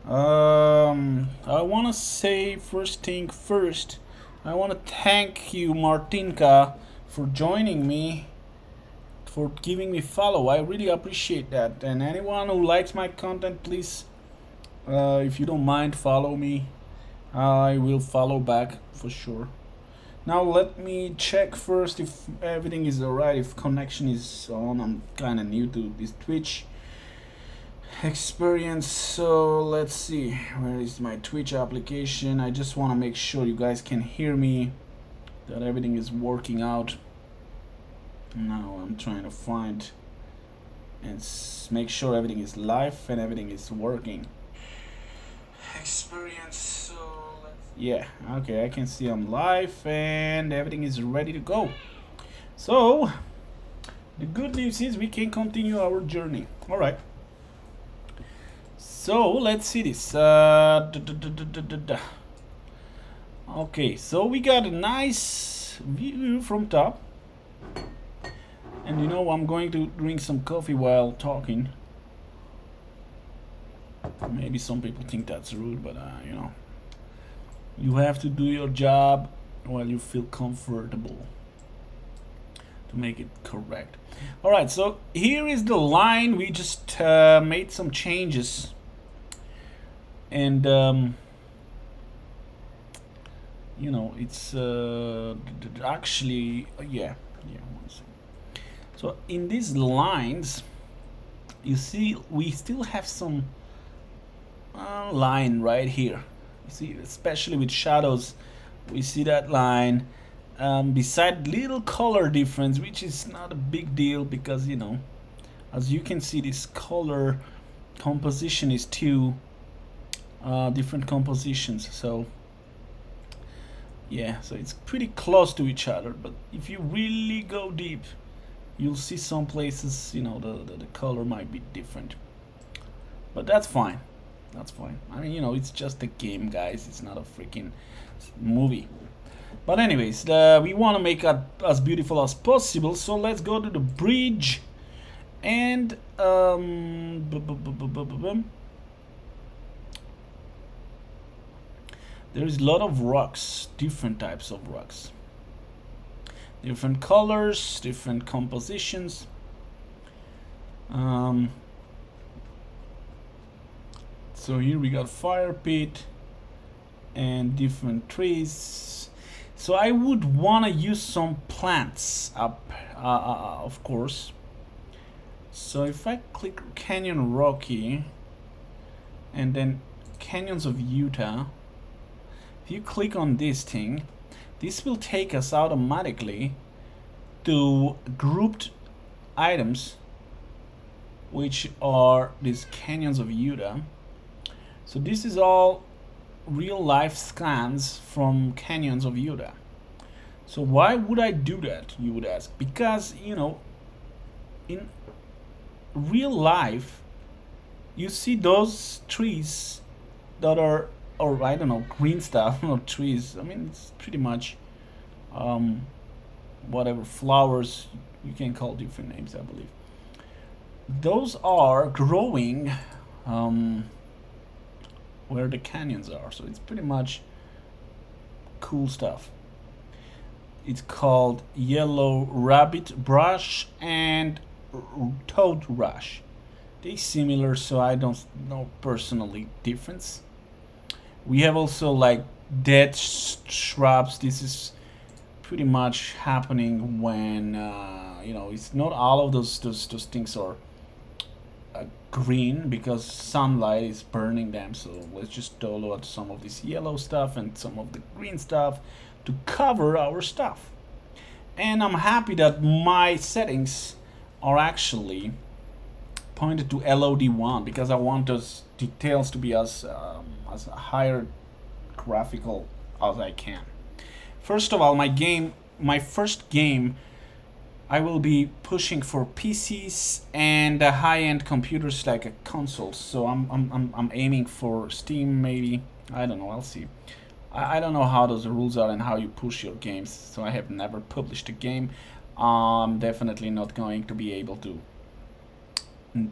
I want to say first thing first. I want to thank you, Martinka, for joining me, for giving me follow. I really appreciate that. And anyone who likes my content, please, if you don't mind, follow me. I will follow back for sure. Now let me check first if everything is alright, if connection is on. I'm kind of new to this Twitch experience, so let's see, where is my Twitch application? I just want to make sure you guys can hear me, that everything is working out. Now I'm trying to find and make sure everything is live and everything is working. Experience, so yeah, okay, I can see I'm live and everything is ready to go. So the good news is we can continue our journey. All right, so let's see this. Okay, so we got a nice view from top, and you know I'm going to drink some coffee while talking. Maybe some people think that's rude, but you know, you have to do your job while you feel comfortable to make it correct. All right, so here is the line. We just made some changes, and you know, it's actually yeah. One second. So in these lines, you see we still have some line right here. You see, especially with shadows, we see that line. Beside little color difference, which is not a big deal because, you know, as you can see, this color composition is two different compositions. So yeah, so it's pretty close to each other, but if you really go deep, you'll see some places, you know, the color might be different, but that's fine. That's fine. I mean, you know, it's just a game, guys. It's not a freaking movie. But anyways, we want to make it as beautiful as possible. So let's go to the bridge, and there is a lot of rocks, different types of rocks, different colors, different compositions. So here we got fire pit and different trees. So I would want to use some plants up, of course. So if I click Canyon Rocky and then Canyons of Utah, if you click on this thing, this will take us automatically to grouped items, which are these Canyons of Utah. So this is all real life scans from Canyons of Utah. So why would I do that, you would ask? Because, you know, in real life, you see those trees that are, or I don't know, green stuff, or trees. I mean, it's pretty much whatever, flowers, you can call different names, I believe. Those are growing where the canyons are, so it's pretty much cool stuff. It's called yellow rabbit brush and toad rush. They similar, so I don't know personally difference. We have also like dead shrubs. This is pretty much happening when you know, it's not all of those things are green because sunlight is burning them. So let's just download some of this yellow stuff and some of the green stuff to cover our stuff. And I'm happy that my settings are actually pointed to LOD1 because I want those details to be as higher graphical as I can. First of all, my first game, I will be pushing for PCs and high-end computers like a console. So I'm aiming for Steam, maybe. I don't know. I'll see. I don't know how those rules are and how you push your games. So I have never published a game. I'm definitely not going to be able to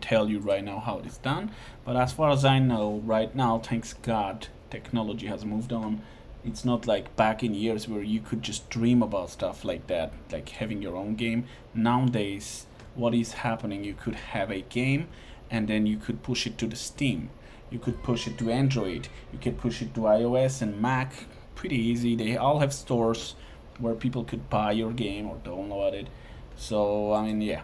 tell you right now how it is done, but as far as I know right now, thanks God, technology has moved on. It's not like back in years where you could just dream about stuff like that, like having your own game. Nowadays, what is happening, you could have a game and then you could push it to the Steam, you could push it to Android, you could push it to iOS and Mac, pretty easy. They all have stores where people could buy your game or download it. So I mean, yeah.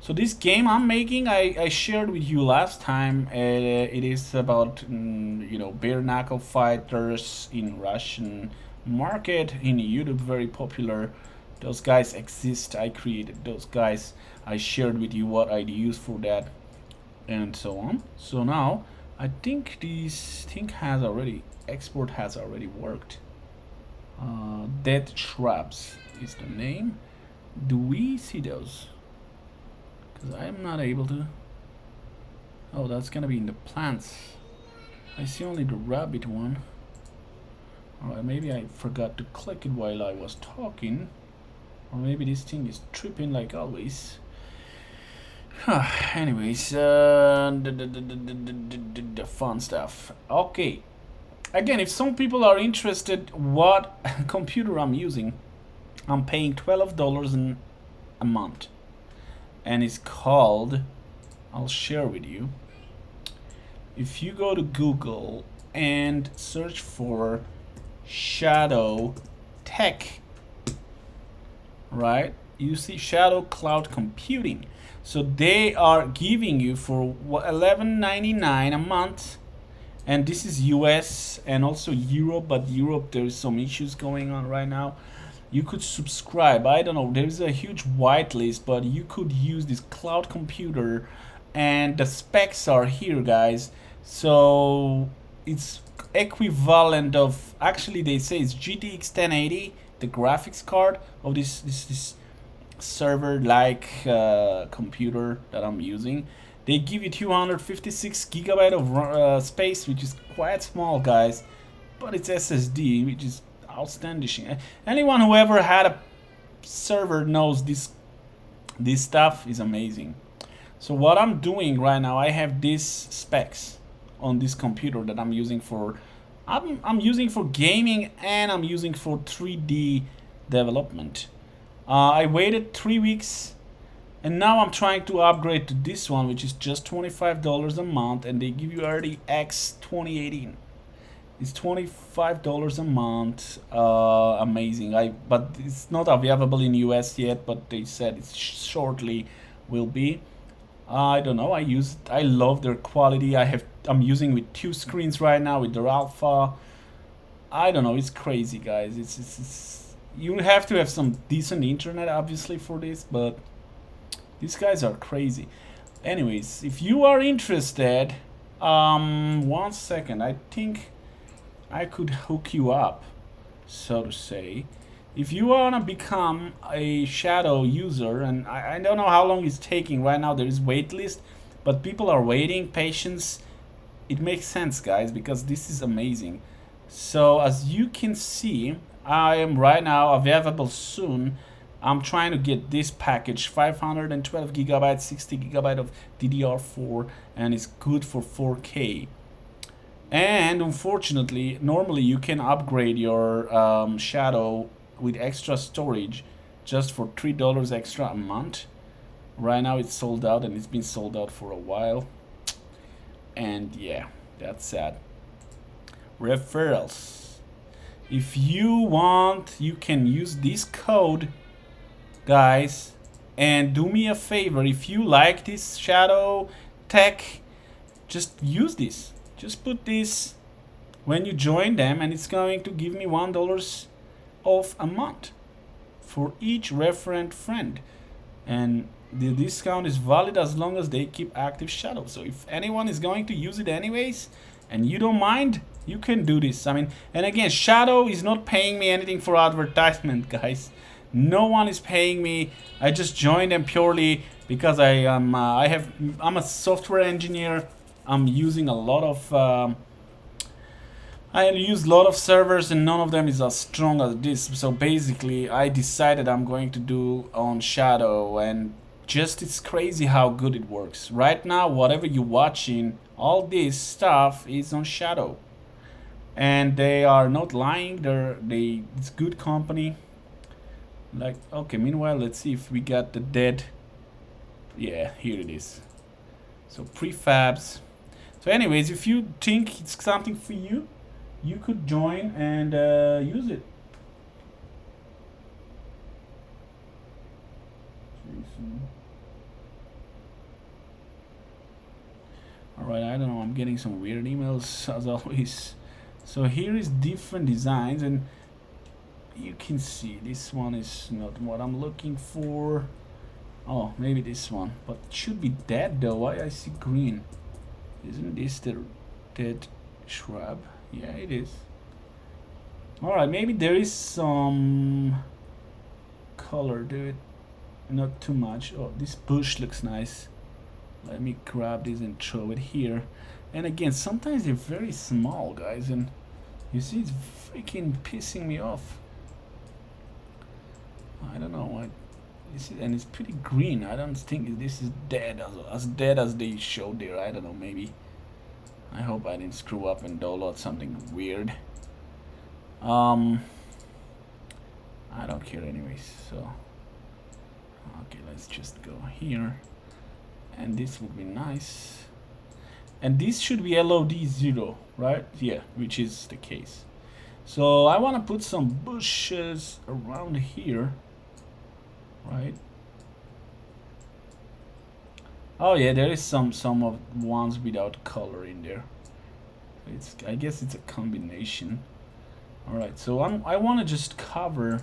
So this game I'm making, I shared with you last time. It is about bare knuckle fighters in Russian market in YouTube, very popular. Those guys exist. I created those guys. I shared with you what I'd use for that, and so on. So now I think this thing has already export has already worked. Dead Shrubs is the name. Do we see those? Because I am not able to. Oh, that's gonna be in the plants. I see only the rabbit one. Alright, maybe I forgot to click it while I was talking. Or maybe this thing is tripping like always. Anyways, the fun stuff. Okay. Again, if some people are interested what computer I'm using, I'm paying $12 a month. And it's called, I'll share with you. If you go to Google and search for Shadow Tech, right? You see Shadow Cloud Computing. So they are giving you for $11.99 a month, and this is US and also Europe, but Europe there is some issues going on right now. You could subscribe. I don't know, there's a huge whitelist, but you could use this cloud computer, and the specs are here, guys. So it's equivalent of, actually they say it's GTX 1080, the graphics card of this server like computer that I'm using. They give you 256 gigabyte of space, which is quite small, guys, but it's SSD, which is outstanding. Anyone who ever had a server knows this stuff is amazing. So what I'm doing right now, I have these specs on this computer that I'm using for I'm using for gaming, and I'm using for 3D development. I waited 3 weeks, and now I'm trying to upgrade to this one, which is just $25 a month, and they give you RTX 2018. It's $25 a month. Amazing. But it's not available in US yet, but they said it shortly will be. I don't know. I love their quality. I'm using with 2 screens right now with their alpha. I don't know. It's crazy, guys. It's you have to have some decent internet, obviously, for this, but these guys are crazy. Anyways, if you are interested, 1 second. I think I could hook you up, so to say. If you wanna become a Shadow user, and I don't know how long it's taking right now, there is wait list, but people are waiting, patience. It makes sense, guys, because this is amazing. So as you can see, I am right now available soon. I'm trying to get this package, 512 gigabytes, 60 gigabyte of DDR4, and it's good for 4K. And unfortunately, normally you can upgrade your Shadow with extra storage just for $3 extra a month. Right now it's sold out, and it's been sold out for a while. And yeah, that's sad. Referrals. If you want, you can use this code, guys. And do me a favor, if you like this Shadow Tech, just use this. Just put this when you join them, and it's going to give me $1 off a month for each referent friend. And the discount is valid as long as they keep active Shadow. So if anyone is going to use it anyways, and you don't mind, you can do this. I mean, and again, Shadow is not paying me anything for advertisement, guys. No one is paying me. I just joined them purely because I'm a software engineer. I'm using a lot of I use a lot of servers, and none of them is as strong as this. So basically I decided I'm going to do on Shadow, and just it's crazy how good it works. Right now, whatever you're watching, all this stuff is on shadow, and they are not lying. It's good company. Like, okay, meanwhile, let's see if we got the dead. Yeah, here it is. So prefabs. So anyways, if you think it's something for you, you could join and use it. Alright, I don't know, I'm getting some weird emails as always. So here is different designs, and you can see this one is not what I'm looking for. Oh, maybe this one, but it should be dead though. Why I see green? Isn't this the dead shrub? Yeah, it is. Alright, maybe there is some color to it, not too much. Oh, this bush looks nice. Let me grab this and throw it here. And again, sometimes they're very small, guys, and you see it's freaking pissing me off. I don't know why. And it's pretty green. I don't think this is dead, as dead as they showed there. I don't know, maybe. I hope I didn't screw up and download something weird. I don't care anyways, so okay, let's just go here, and this would be nice, and this should be LOD0, right? Yeah, which is the case. So I want to put some bushes around here, right? Oh yeah, there is some of ones without color in there. I guess it's a combination. All right, so I want to just cover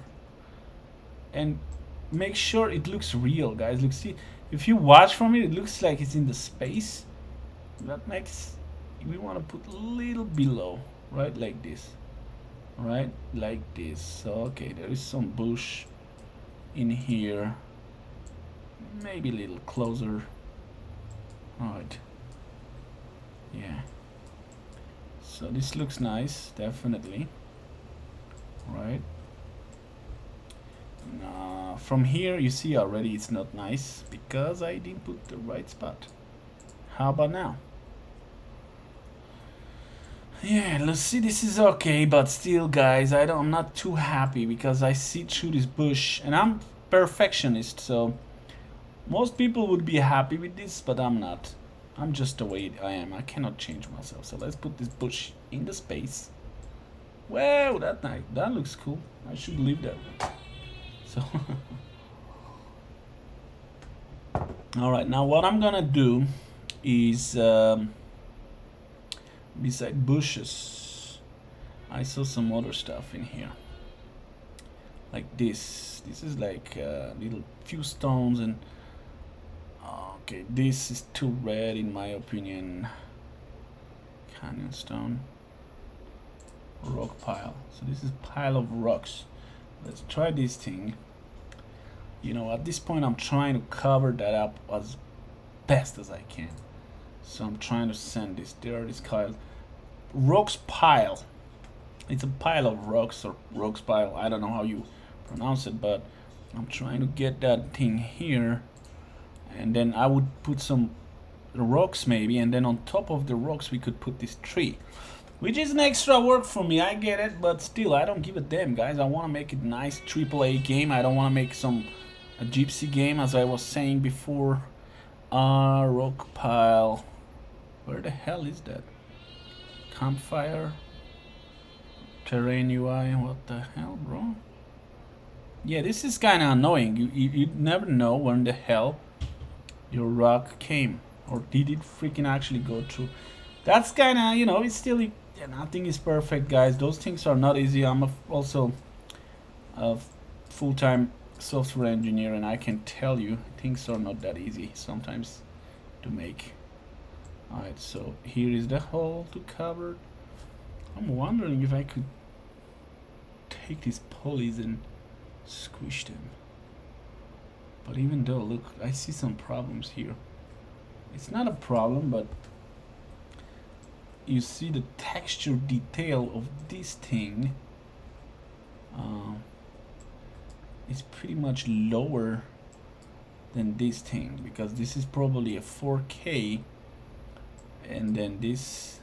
and make sure it looks real, guys. Look, see, if you watch from it, it looks like it's in the space. That makes, we want to put a little below, right, like this, right, like this. So okay, there is some bush in here, maybe a little closer. All right, yeah, so this looks nice, definitely. Right, from here you see already it's not nice because I didn't put the right spot. How about now? Yeah, let's see, this is okay, but still, guys, I'm not too happy because I see through this bush, and I'm perfectionist, so most people would be happy with this, but I'm not. I'm just the way I am. I cannot change myself. So let's put this bush in the space. Wow, that looks cool. I should leave that. So all right, now what I'm gonna do is beside bushes, I saw some other stuff in here, like this. This is like little few stones, and okay, this is too red in my opinion. Canyon stone. Rock pile. So this is pile of rocks. Let's try this thing. You know, at this point I'm trying to cover that up as best as I can. So I'm trying to send this there, this pile. Rocks pile. It's a pile of rocks, or rocks pile. I don't know how you pronounce it, but I'm trying to get that thing here. And then I would put some rocks maybe, and then on top of the rocks we could put this tree. Which is an extra work for me, I get it, but still, I don't give a damn, guys. I want to make it nice AAA game. I don't want to make a gypsy game, as I was saying before. Rock pile. Where the hell is that? Campfire. Terrain UI. What the hell, bro? Yeah, this is kind of annoying. You never know when the hell your rock came, or did it freaking actually go through. That's kind of, you know, it's still. Yeah, nothing is perfect, guys. Those things are not easy. I'm also a full-time software engineer, and I can tell you things are not that easy sometimes to make. Alright, so here is the hole to cover. I'm wondering if I could take these pulleys and squish them. But even though, look, I see some problems here. It's not a problem, but you see the texture detail of this thing is pretty much lower than this thing, because this is probably a 4K, and then this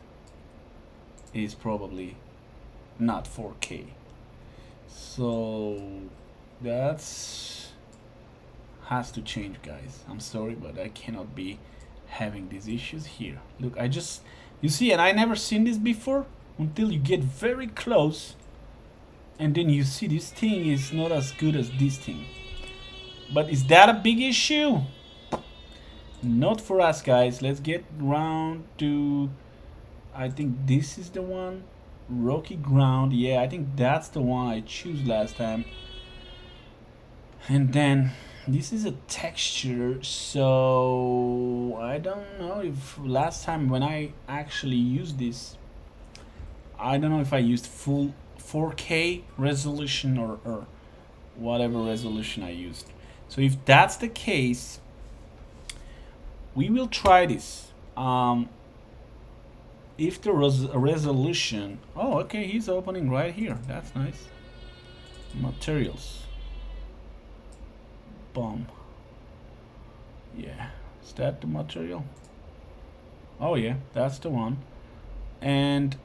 is probably not 4K. So that's has to change, guys. I'm sorry, but I cannot be having these issues here. Look, you see, and I never seen this before until you get very close, and then you see this thing is not as good as this thing. But is that a big issue? Not for us, guys. Let's get round to, I think this is the one, rocky ground. Yeah, I think that's the one I choose last time. And then this is a texture, so I don't know if last time when I actually used this, I don't know if I used full 4K resolution or whatever resolution I used. So if that's the case, we will try this. If there was a resolution, oh, okay, he's opening right here. That's nice. Materials. Bomb. Yeah, is that the material? Oh yeah, that's the one. And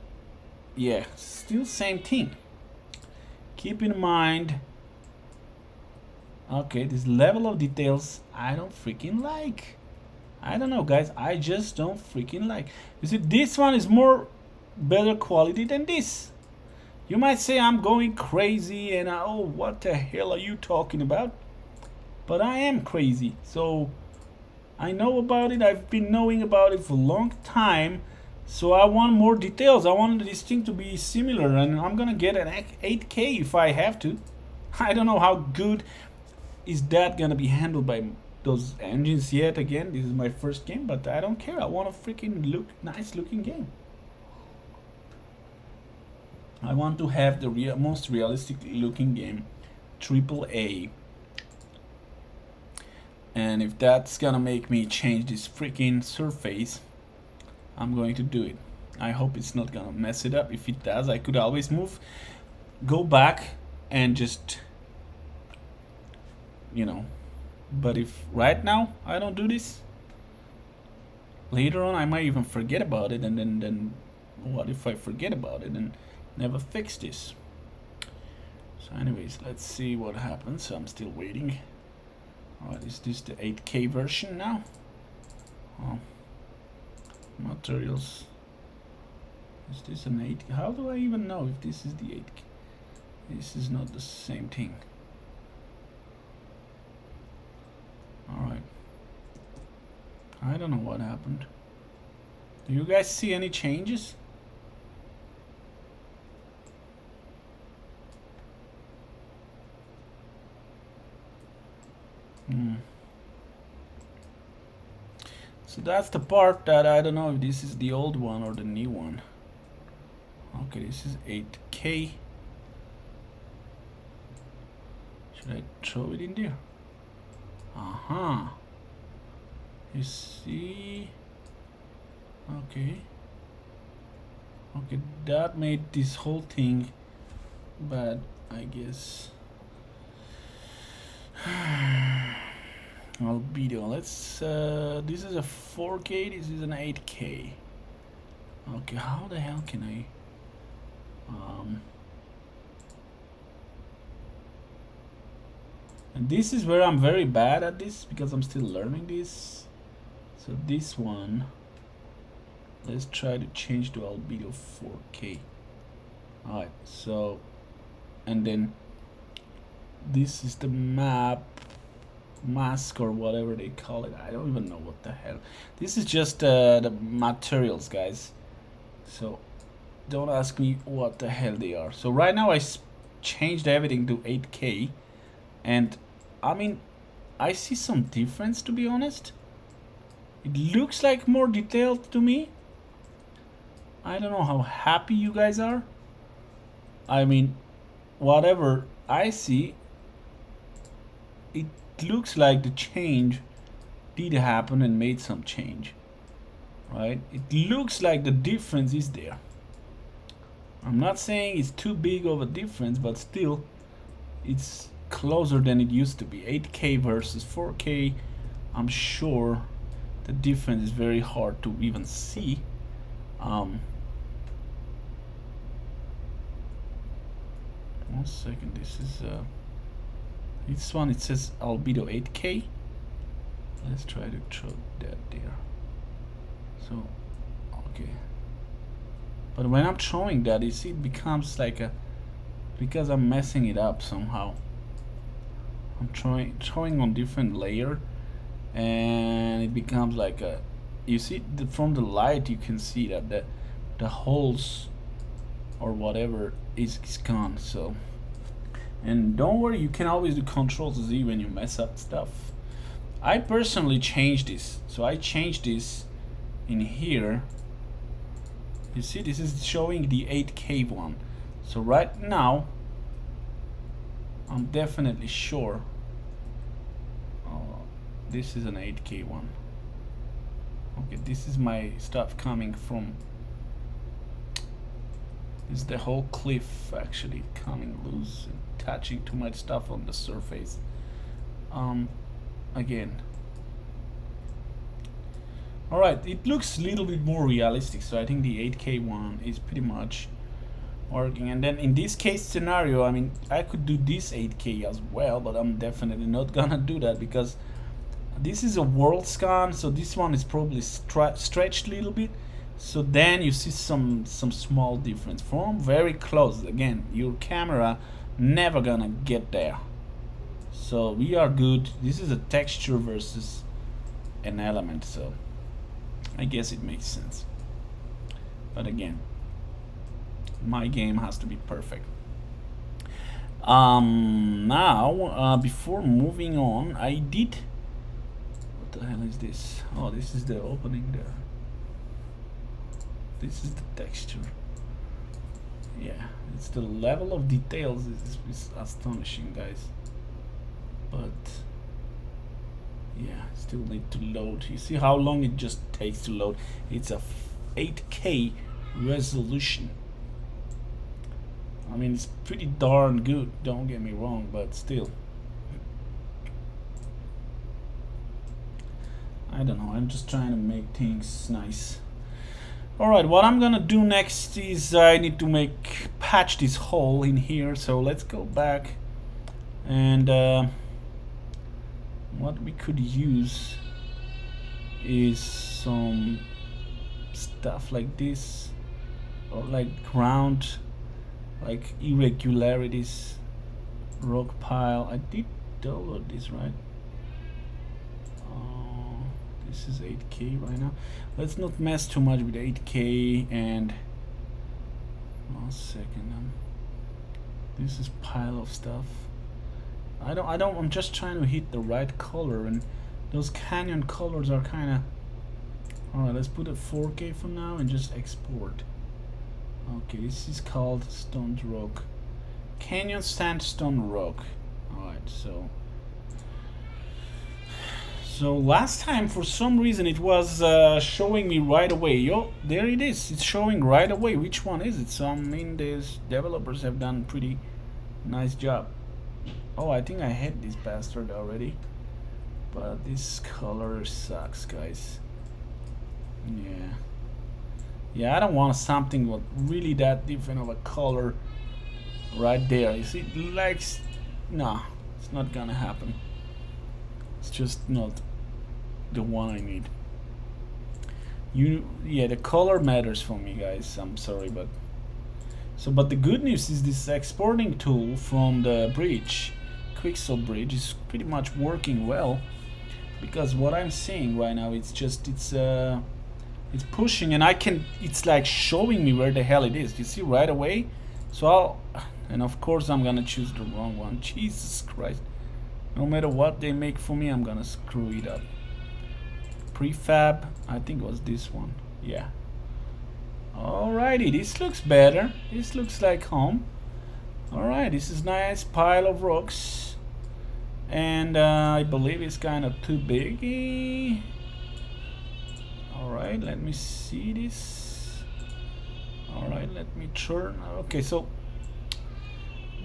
yeah, still same thing. Keep in mind, okay, this level of details I don't freaking like. I don't know, guys, I just don't freaking like. You see, this one is more better quality than this. You might say I'm going crazy and oh, what the hell are you talking about? But I am crazy, so I know about it. I've been knowing about it for a long time, so I want more details. I want this thing to be similar, and I'm gonna get an 8K if I have to. I don't know how good is that gonna be handled by those engines yet. Again, this is my first game, but I don't care. I want a freaking nice looking game. I want to have the most realistic looking game, AAA. And if that's gonna make me change this freaking surface, I'm going to do it. I hope it's not gonna mess it up. If it does, I could always go back and just, you know. But if right now I don't do this, later on I might even forget about it, and then what if I forget about it and never fix this? So anyways, let's see what happens. I'm still waiting. Alright, is this the 8K version now? Oh, materials. Is this an 8K? How do I even know if this is the 8K? This is not the same thing. Alright. I don't know what happened. Do you guys see any changes? So that's the part that I don't know if this is the old one or the new one. Okay, this is 8K. Should I throw it in there? You see? Okay. Okay, that made this whole thing bad, I guess. Albedo. Let's. This is a 4K. This is an 8K. Okay, how the hell can I? And this is where I'm very bad at this because I'm still learning this. So this one, let's try to change to albedo 4K. Alright, so, and then this is the mask or whatever they call it. I don't even know what the hell. This is just the materials, guys. So don't ask me what the hell they are. So right now I changed everything to 8K, and I mean, I see some difference, to be honest. It looks like more detailed to me. I don't know how happy you guys are. I mean, whatever I see, it looks like the change did happen and made some change, right? It looks like the difference is there. I'm not saying it's too big of a difference, but still it's closer than it used to be. 8K versus 4K, I'm sure the difference is very hard to even see. 1 second, this one, it says albedo 8K. Let's try to throw that there. So, okay. But when I'm throwing that, you see, it becomes like a, because I'm messing it up somehow. I'm throwing on different layer, and it becomes like a, you see, from the light you can see that the holes or whatever is gone. So, and don't worry, you can always do Ctrl-Z when you mess up stuff. I personally changed this, so I changed this in here. You see, this is showing the 8K one. So right now, I'm definitely sure this is an 8K one. Okay, this is my stuff coming from, this is the whole cliff actually coming loose and touching too much stuff on the surface. Again, alright, it looks a little bit more realistic, so I think the 8K one is pretty much working. And then in this case scenario, I mean, I could do this 8K as well, but I'm definitely not gonna do that because this is a world scan, so this one is probably stretched a little bit. So then you see some small difference from very close. Again, your camera never gonna get there. So we are good. This is a texture versus an element, so I guess it makes sense. But again, my game has to be perfect. Now, before moving on, I did, what the hell is this? Oh, this is the opening there. This is the texture. Yeah, it's the level of details is astonishing, guys. But yeah, still need to load. You see how long it just takes to load? It's a 8K resolution. I mean, it's pretty darn good, don't get me wrong, but still, I don't know, I'm just trying to make things nice. Alright, what I'm gonna do next is I need to patch this hole in here, so let's go back and what we could use is some stuff like this, or like ground, like irregularities, rock pile. I did download this, right? This is 8K right now. Let's not mess too much with 8K. And 1 second, this is pile of stuff. I'm just trying to hit the right color, and those canyon colors are kind of, all right, let's put a 4K for now and just export. Okay, this is called Stone Rock, Canyon Sandstone Rock. All right, so last time for some reason it was showing me right away. Yo, there it is. It's showing right away. Which one is it? So I mean, these developers have done a pretty nice job. Oh, I think I hit this bastard already, but this color sucks, guys. Yeah, I don't want something with really that different of a color right there. You see, like, no, it's not gonna happen. It's just not the one I need. Yeah, the color matters for me, guys. I'm sorry, but but the good news is this exporting tool from the bridge, Quixel bridge, is pretty much working well, because what I'm seeing right now, it's pushing, and it's like showing me where the hell it is. You see right away. So and of course I'm gonna choose the wrong one. Jesus Christ. No matter what they make for me, I'm gonna screw it up. Prefab, I think it was this one. Yeah. Alrighty, this looks better. This looks like home. Alright, this is nice pile of rocks. And I believe it's kind of too big. Alright, let me see this. Alright, let me turn. Okay, so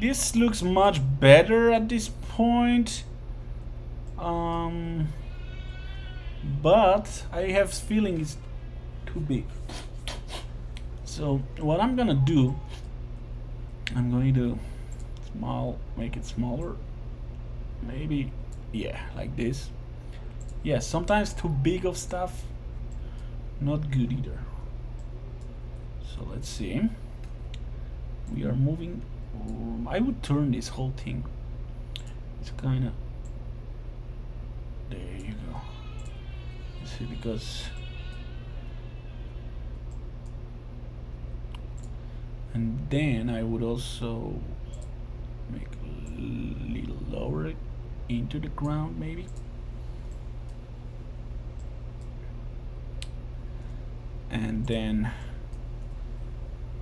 this looks much better at this point. but I have feeling it's too big. So what I'm gonna do, I'm going to make it smaller, maybe, yeah, like this. Yeah, sometimes too big of stuff, not good either. So let's see. We are moving. I would turn this whole thing. It's kind of. There you go. You see, because. And then I would also make a little lower into the ground, maybe. And then,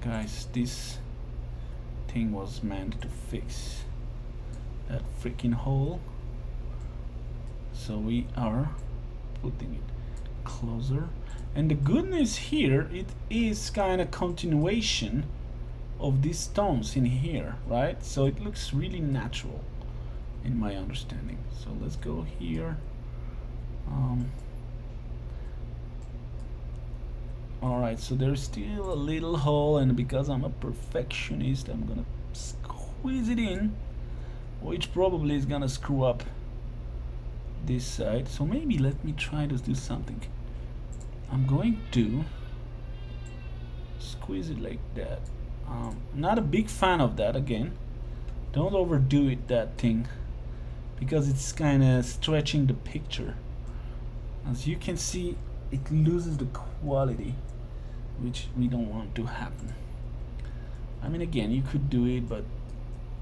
guys, this thing was meant to fix that freaking hole, so we are putting it closer. And the good news here, it is kind of continuation of these stones in here, right? So it looks really natural in my understanding. So let's go here. Alright, so there's still a little hole, and because I'm a perfectionist, I'm gonna squeeze it in, which probably is gonna screw up this side. So maybe let me try to do something. I'm going to squeeze it like that. Not a big fan of that. Again, don't overdo it, that thing, because it's kind of stretching the picture. As you can see, it loses the quality, which we don't want to happen. I mean, again, you could do it, but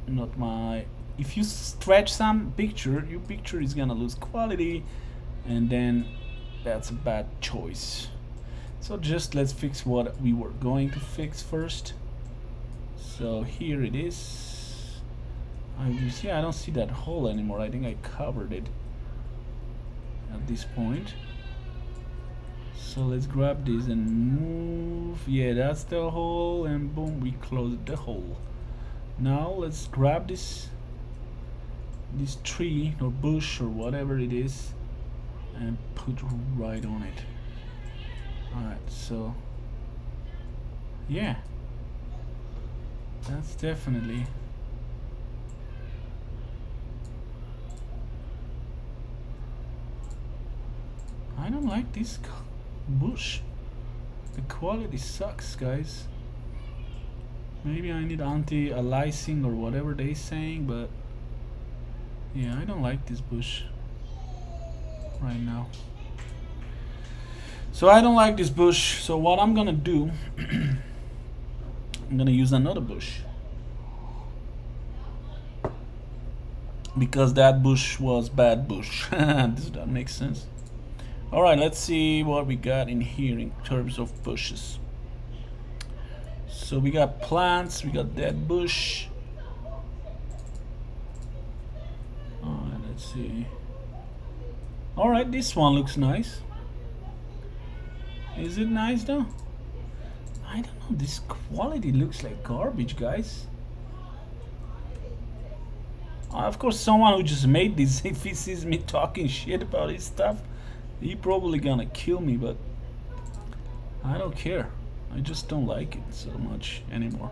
not my. If you stretch some picture, your picture is gonna lose quality, and then that's a bad choice. So just let's fix what we were going to fix first. So here it is. You see, I don't see that hole anymore. I think I covered it at this point. So let's grab this and move. Yeah, that's the hole, and boom, we closed the hole. Now let's grab this tree or bush or whatever it is and put right on it. Alright, so yeah, that's definitely I don't like this bush. The quality sucks, guys. Maybe I need anti-aliasing or whatever they saying, but yeah, I don't like this bush right now. So I don't like this bush. So what I'm gonna do, I'm gonna use another bush, because that bush was bad bush. Does that make sense? Alright, let's see what we got in here in terms of bushes. So we got plants, we got that bush. Alright, let's see. Alright, this one looks nice. Is it nice though? I don't know, this quality looks like garbage, guys. Of course, someone who just made this, if he sees me talking shit about his stuff, he probably gonna kill me, but I don't care. I just don't like it so much anymore.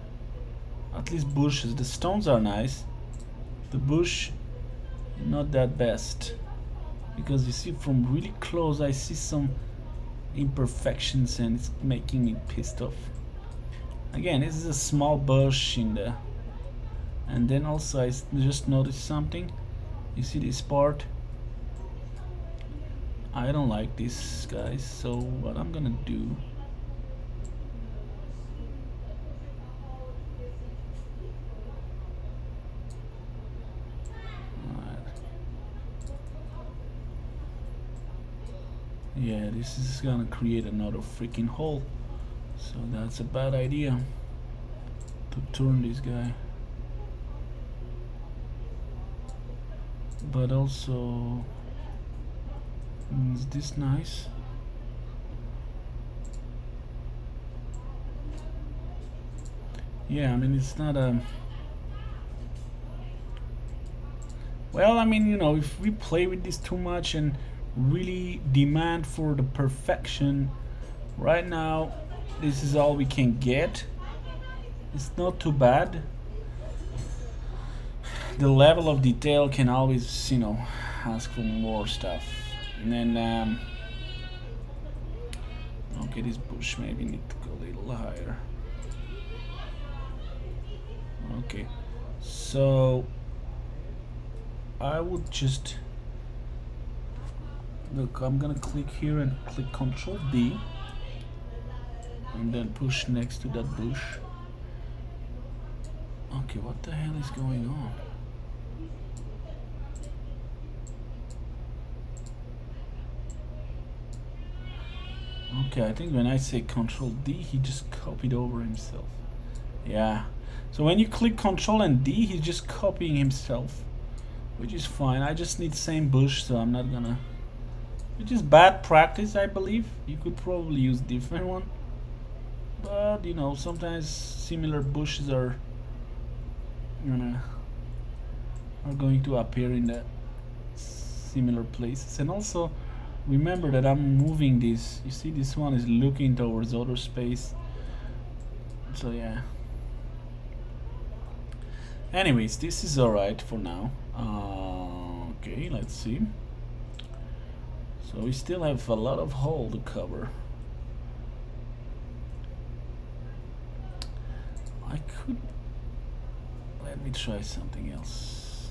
At least bushes, the stones are nice. The bush, not that best. Because you see, from really close I see some imperfections, and it's making me pissed off. Again, this is a small bush in the, and then also I just noticed something. You see this part? I don't like this, guys. So what I'm gonna do, yeah, this is gonna create another freaking hole. So that's a bad idea to turn this guy. But also, is this nice? Yeah, I mean, it's not a, well, I mean, you know, if we play with this too much and really demand for the perfection. Right now, this is all we can get. It's not too bad. The level of detail can always, ask for more stuff. And then, okay, this bush maybe need to go a little higher. Okay, so I would just look. I'm gonna click here and click Control D, and then push next to that bush. Okay, what the hell is going on? Okay, I think when I say Control D, he just copied over himself. Yeah. So when you click Control and D, he's just copying himself, which is fine. I just need same bush, so I'm not gonna. Which is bad practice, I believe. You could probably use different one, but sometimes similar bushes are going to appear in the similar places. And also remember that I'm moving this. You see, this one is looking towards outer space. So yeah. Anyways, this is alright for now. Okay, let's see. So we still have a lot of hole to cover. I could. Let me try something else.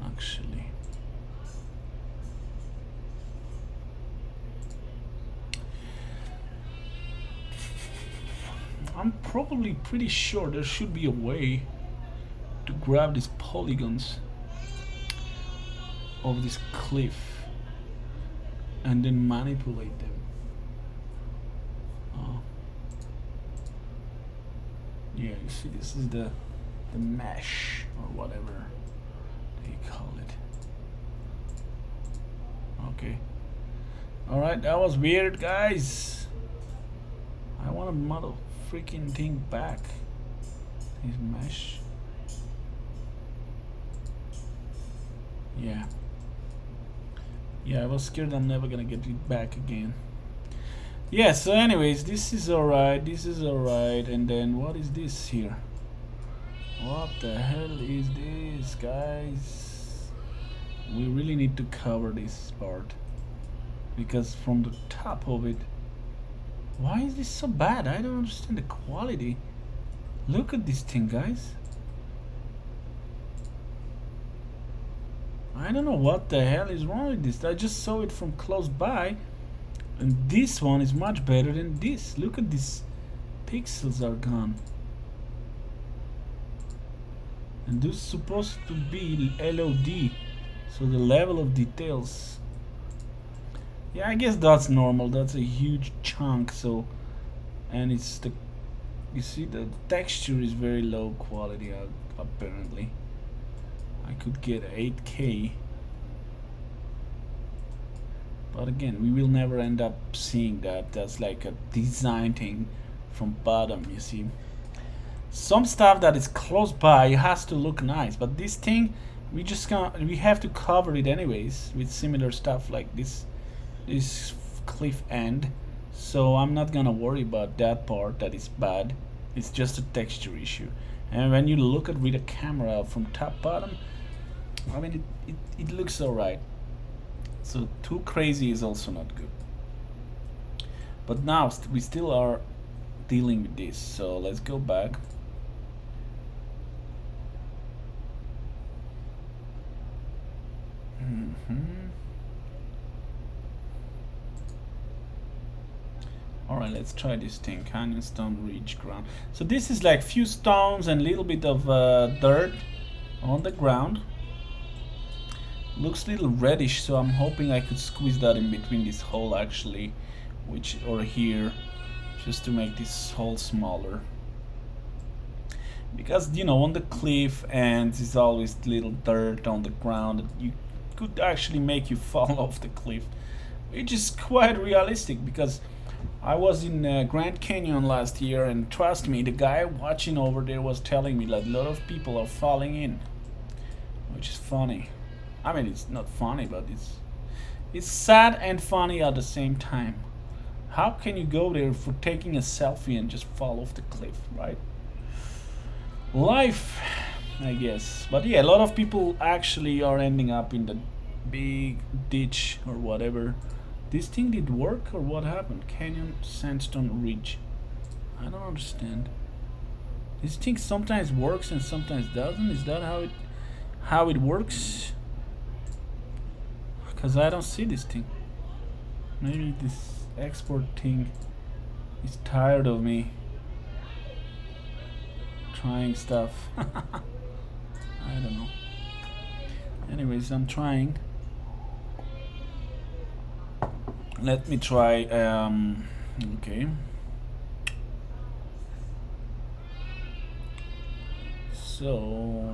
Actually. I'm probably pretty sure there should be a way to grab these polygons of this cliff and then manipulate them. Yeah, you see, this is the mesh or whatever they call it. Okay. Alright, that was weird, guys. I want a mother freaking thing back. This mesh. Yeah. Yeah, I was scared I'm never gonna get it back again. Yeah, so anyways, this is alright, and then what is this here? What the hell is this, guys? We really need to cover this part, because from the top of it, why is this so bad? I don't understand the quality. Look at this thing, guys. I don't know what the hell is wrong with this. I just saw it from close by, and this one is much better than this. Look at these pixels are gone. And this is supposed to be LOD, so the level of details. Yeah, I guess that's normal. That's a huge chunk. So, and it's the, you see, the texture is very low quality. Apparently, I could get 8K, but again, we will never end up seeing that. That's like a design thing from bottom. You see, some stuff that is close by has to look nice, but this thing, we have to cover it anyways with similar stuff like this cliff end. So I'm not gonna worry about that part that is bad. It's just a texture issue. And when you look at with a camera from top bottom, I mean it looks alright. So too crazy is also not good. But now we still are dealing with this. So let's go back. Alright, let's try this thing. Canyon stone ridge ground. So this is like few stones and a little bit of dirt on the ground. Looks a little reddish, so I'm hoping I could squeeze that in between this hole actually, or here, just to make this hole smaller. Because on the cliff ends is always little dirt on the ground that you could actually make you fall off the cliff, which is quite realistic. Because I was in Grand Canyon last year, and trust me, the guy watching over there was telling me that a lot of people are falling in, which is funny. I mean, it's not funny, but It's sad and funny at the same time. How can you go there for taking a selfie and just fall off the cliff, right? Life, I guess. But yeah, a lot of people actually are ending up in the big ditch or whatever. This thing did work or what happened? Canyon Sandstone Ridge. I don't understand. This thing sometimes works and sometimes doesn't. Is that how it works? Because I don't see this thing. Maybe this export thing is tired of me trying stuff. I don't know. Anyways, I'm trying. Let me try. Okay. So,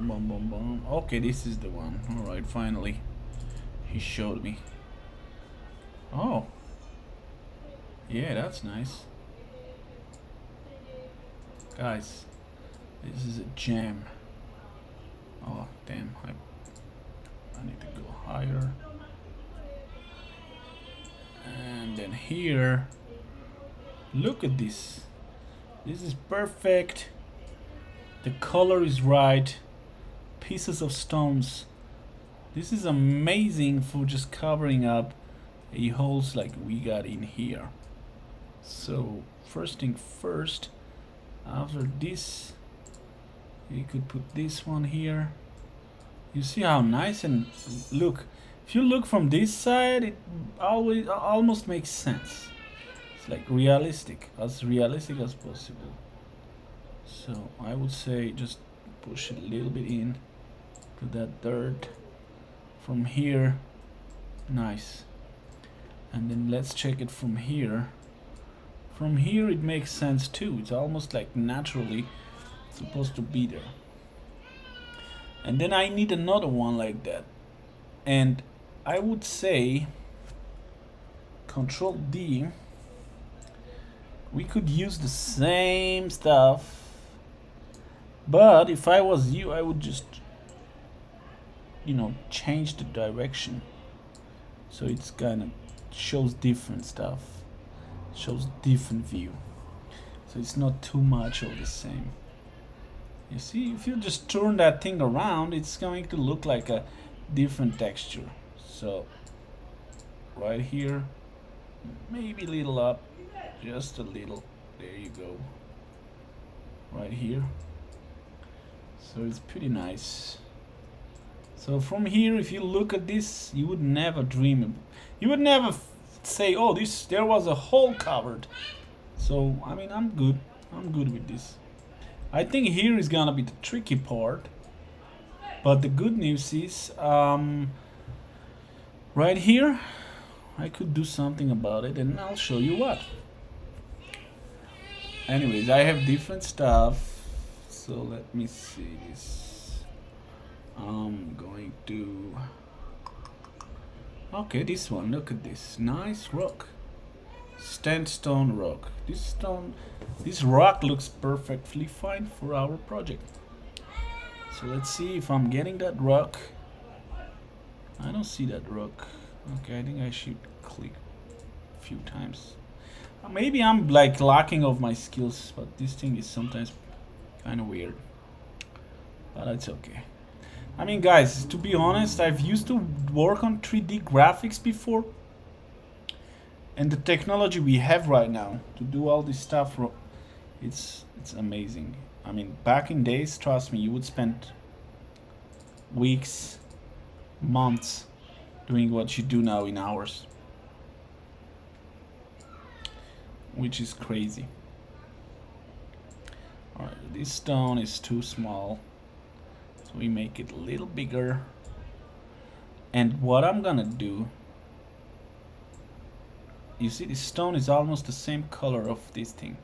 boom, boom, boom. Okay, this is the one. All right, finally, he showed me. Oh, yeah, that's nice, guys. This is a gem. Oh, damn! I need to go higher. And then here, look at this. This is perfect. The color is right. Pieces of stones. This is amazing for just covering up a holes like we got in here. So first thing first, after this, you could put this one here. You see how nice, and look, if you look from this side, it almost makes sense. It's like realistic as possible. So I would say just push it a little bit in to that dirt from here. Nice. And then let's check it from here. From here it makes sense too. It's almost like naturally supposed to be there. And then I need another one like that. And I would say Control D. We could use the same stuff. But if I was you, I would just, change the direction. So it's kind of shows different stuff, shows different view. So it's not too much of the same. You see, if you just turn that thing around, it's going to look like a different texture. So right here, maybe a little up, just a little. There you go. Right here. So it's pretty nice. So from here, if you look at this, you would never dream. You would never say, "Oh, there was a hole covered." So I mean, I'm good. I'm good with this. I think here is gonna be the tricky part. But the good news is, right here, I could do something about it, and I'll show you what. Anyways, I have different stuff. So let me see this. I'm going to. Okay, this one. Look at this nice rock, sandstone rock. This rock looks perfectly fine for our project. So let's see if I'm getting that rock. I don't see that rock. Okay, I think I should click a few times. Maybe I'm like lacking of my skills, but this thing is sometimes kind of weird. But it's okay. I mean, guys, to be honest, I've used to work on 3D graphics before. And the technology we have right now to do all this stuff, it's amazing. I mean, back in days, trust me, you would spend weeks, months doing what you do now in hours. Which is crazy. Alright, this stone is too small. So we make it a little bigger. And what I'm gonna do, you see this stone is almost the same color of this thing.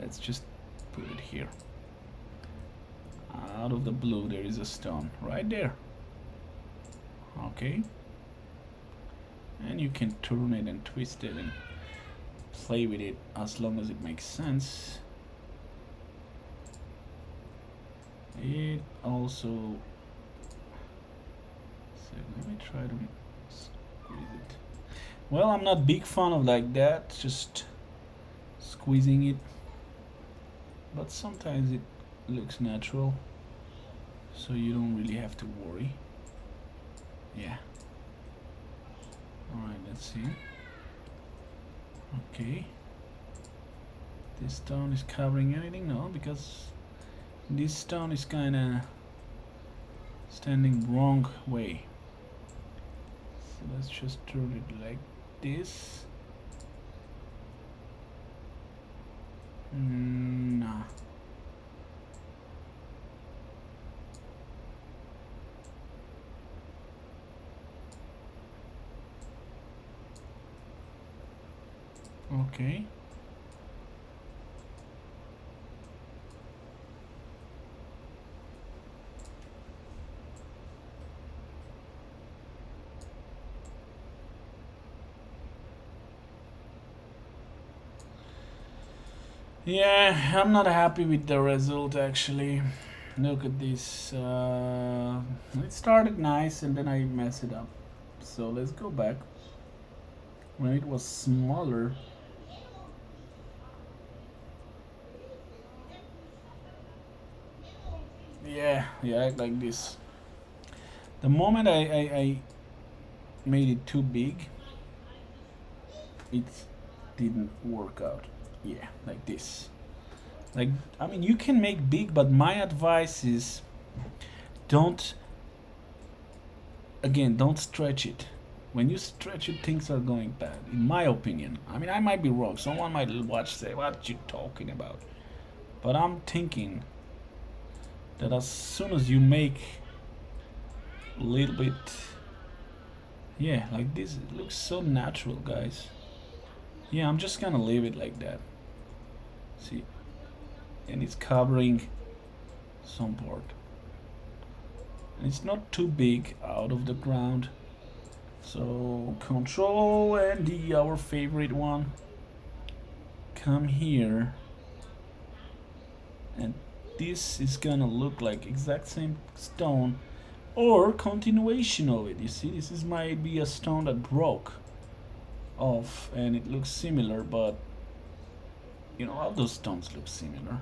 Let's just put it here. Out of the blue there is a stone right there. Okay. And you can turn it and twist it and play with it as long as it makes sense. It also, so let me try to squeeze it. Well, I'm not big fan of like that, just squeezing it, but sometimes it looks natural, so you don't really have to worry. Yeah. Alright, let's see. Okay. This stone is covering anything? No, because this stone is kinda standing wrong way. So let's just turn it like this. Nah. Okay. Yeah, I'm not happy with the result actually. Look at this. It started nice and then I messed it up. So let's go back. When it was smaller. Yeah, like this. The moment I made it too big, it didn't work out. Yeah, like this. Like, I mean, you can make big, but my advice is don't, again, don't stretch it. When you stretch it, things are going bad, in my opinion. I mean, I might be wrong. Someone might watch, say, what you talking about? But I'm thinking that as soon as you make a little bit, yeah, like this, it looks so natural, guys. Yeah, I'm just gonna leave it like that. See, and it's covering some part. And it's not too big out of the ground. So Control and D, our favorite one, come here, and this is gonna look like exact same stone or continuation of it. You see, this is might be a stone that broke off and it looks similar, but you know, all those stones look similar.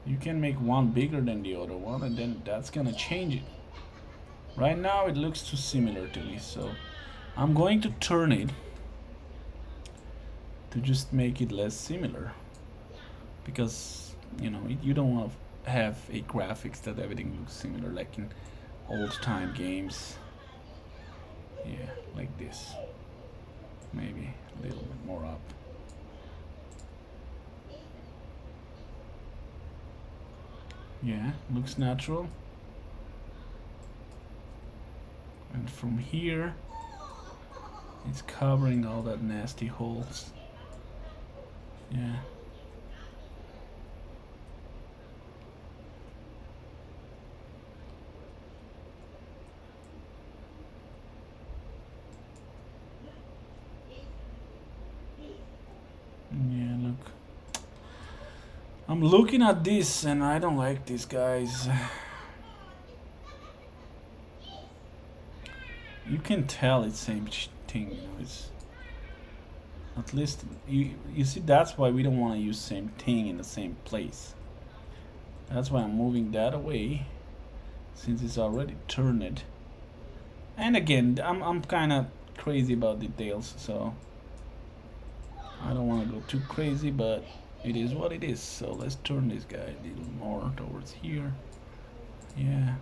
You can make one bigger than the other one and then that's gonna change it. Right now it looks too similar to me, so I'm going to turn it to just make it less similar, because you know, you don't want to have a graphics that everything looks similar like in old time games. Yeah, like this. Maybe a little bit more up. Yeah, looks natural. And from here, it's covering all that nasty holes. Yeah. Yeah, look. I'm looking at this and I don't like this, guys. You can tell it's same thing, you know, it's at least you see, that's why we don't want to use same thing in the same place. That's why I'm moving that away, since it's already turned. And again, I'm kind of crazy about details, so I don't want to go too crazy, but it is what it is. So let's turn this guy a little more towards here. Yeah,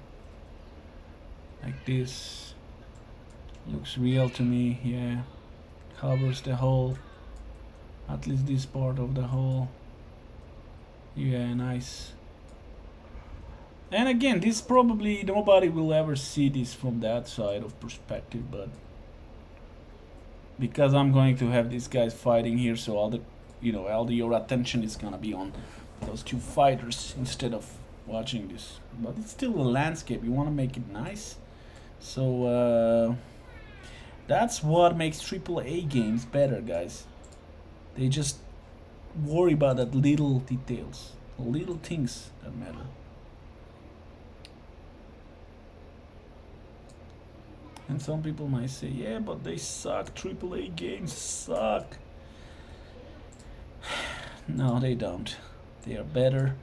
like this. Looks real to me. Yeah, covers the hole, at least this part of the hole. Yeah, nice. And again, this probably nobody will ever see this from that side of perspective, but because I'm going to have these guys fighting here, so all the, you know, all your attention is gonna be on those two fighters instead of watching this. But it's still a landscape. You want to make it nice, so that's what makes AAA games better, guys. They just worry about that little details, little things that matter. And some people might say, yeah, but they suck. AAA games suck. No, they don't. They are better.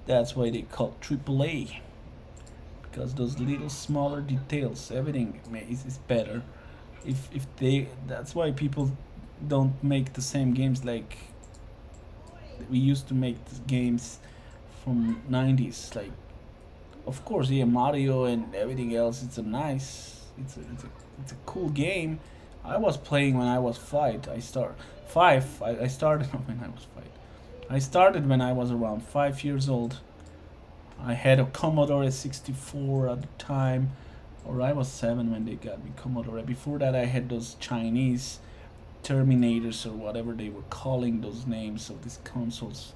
That's why they call AAA. Because those little smaller details, everything is better. If they, that's why people don't make the same games like we used to make the games from 90s. Like, of course, yeah, Mario and everything else. It's a nice, it's a cool game. I was playing when I was five. I started when I was five. I started when I was around 5 years old. I had a Commodore 64 at the time, or I was 7 when they got me Commodore. Before that, I had those Chinese Terminators or whatever they were calling those names of these consoles.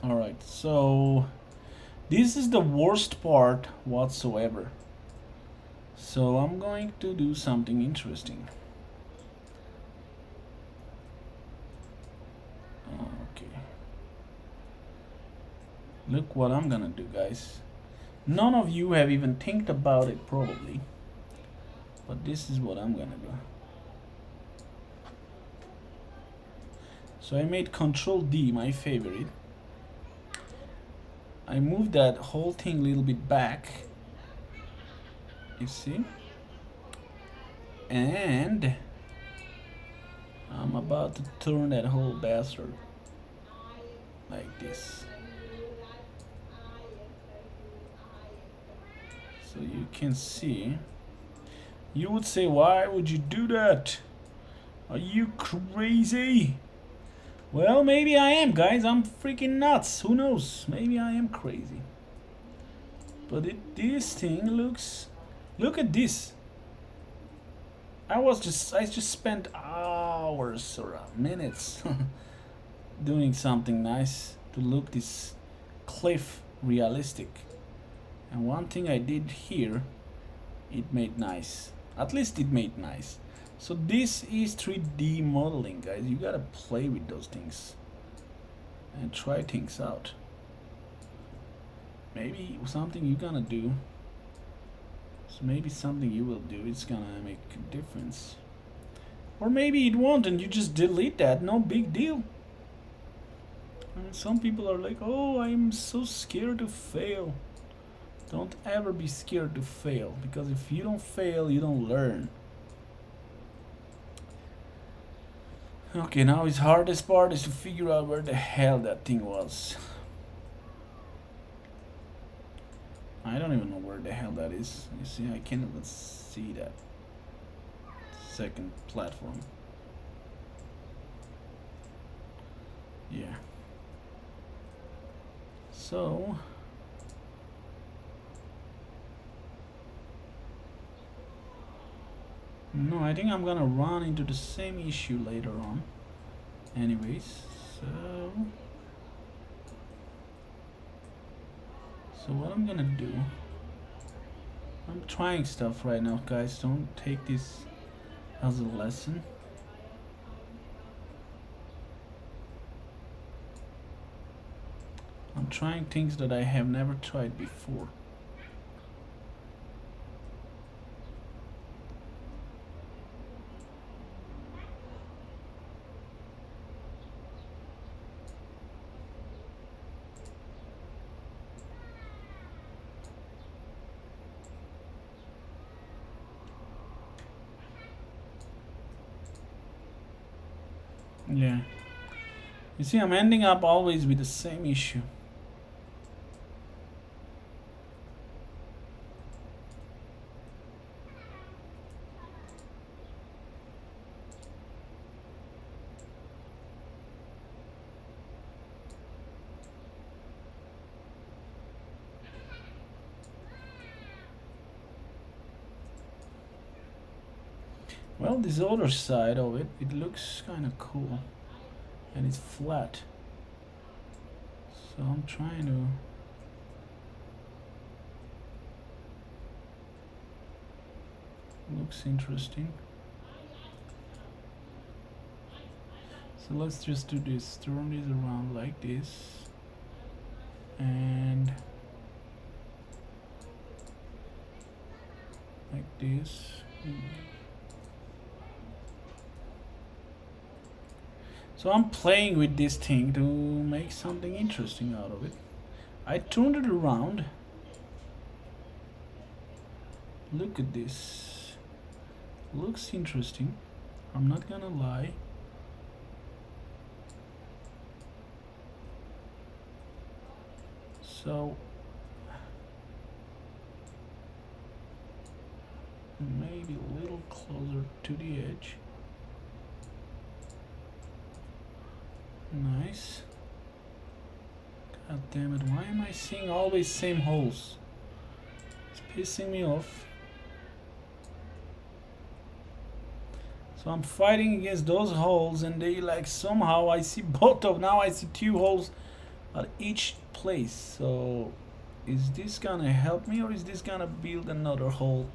Alright, so this is the worst part whatsoever. So I'm going to do something interesting. Okay. Look what I'm gonna do, guys. None of you have even think about it probably. But this is what I'm gonna do. So I made Control D my favorite. I moved that whole thing a little bit back. You see? And I'm about to turn that whole bastard like this. So you can see. You would say, why would you do that? Are you crazy? Well, maybe I am, guys. I'm freaking nuts. Who knows? Maybe I am crazy. But this thing looks... Look at this. I just spent hours or minutes doing something nice to look this cliff realistic. And one thing I did here, it made nice. At least it made nice. So this is 3D modeling, guys. You gotta play with those things and try things out. Maybe something you're gonna do. So maybe something you will do, it's gonna make a difference. Or maybe it won't and you just delete that, no big deal. And some people are like, oh, I'm so scared to fail. Don't ever be scared to fail, because if you don't fail, you don't learn. Okay, now his hardest part is to figure out where the hell that thing was. I don't even know where the hell that is. You see, I can't even see that second platform. Yeah. So no, I think I'm gonna run into the same issue later on. Anyways, so what I'm gonna do, I'm trying stuff right now, guys. Don't take this as a lesson. I'm trying things that I have never tried before. Yeah. You see, I'm ending up always with the same issue. Well, this other side of it, it looks kind of cool. And it's flat. So I'm trying to... Looks interesting. So let's just do this, turn this around like this, and like this. So I'm playing with this thing to make something interesting out of it. I turned it around. Look at this. Looks interesting. I'm not gonna lie. So maybe a little closer to the edge. Nice. God damn it, why am I seeing always same holes? It's pissing me off. So I'm fighting against those holes and they like somehow I see both of, now I see 2 holes at each place. So is this gonna help me or is this gonna build another hole?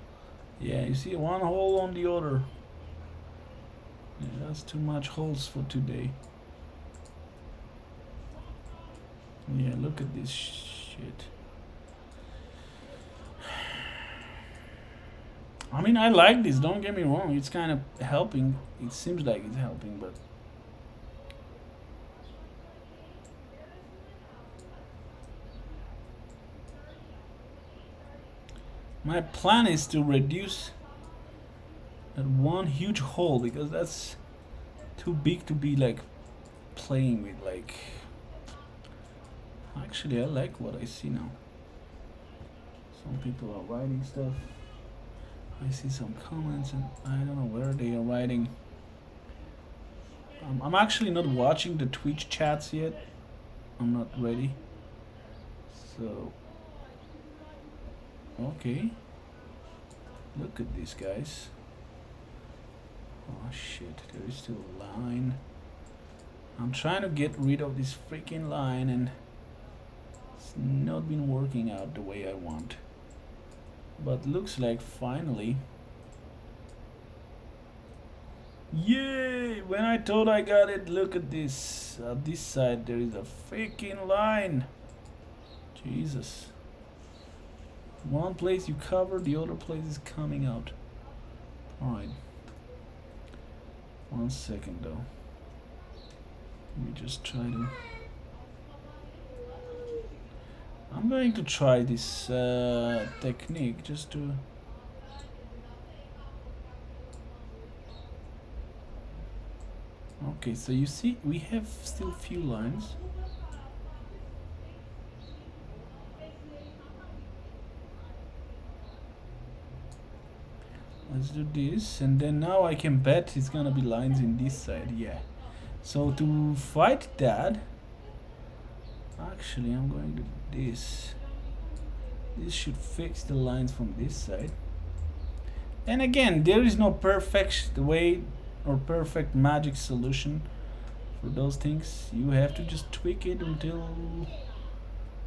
Yeah, you see 1 hole on the other. Yeah, that's too much holes for today. Yeah, look at this shit. I mean, I like this, don't get me wrong. It's kind of helping. It seems like it's helping, but my plan is to reduce that 1 huge hole because that's too big to be like playing with. Like, actually I like what I see now. Some people are writing stuff. I see some comments and I don't know where they are writing. I'm actually not watching the Twitch chats yet. I'm not ready. So okay, look at this, guys. Oh shit, there is still a line. I'm trying to get rid of this freaking line and it's not been working out the way I want. But looks like finally. Yay! When I thought I got it, look at this. This side there is a freaking line. Jesus. One place you cover, the other place is coming out. Alright. 1 second though. Let me just try to... I'm going to try this technique just to... Okay, so you see we have still few lines. Let's do this, and then now I can bet it's gonna be lines in this side. Yeah. So to fight that, actually I'm going to do this. This should fix the lines from this side. And again, there is no perfect way or perfect magic solution for those things. You have to just tweak it until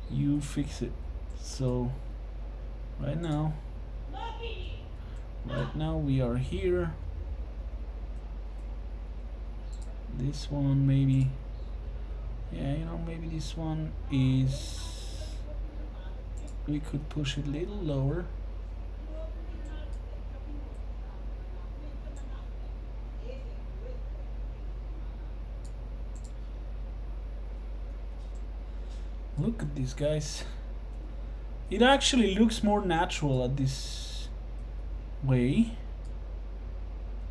you fix it. So right now we are here. This one maybe, yeah, you know, maybe this one is, we could push it a little lower. Look at this, guys. It actually looks more natural at this way.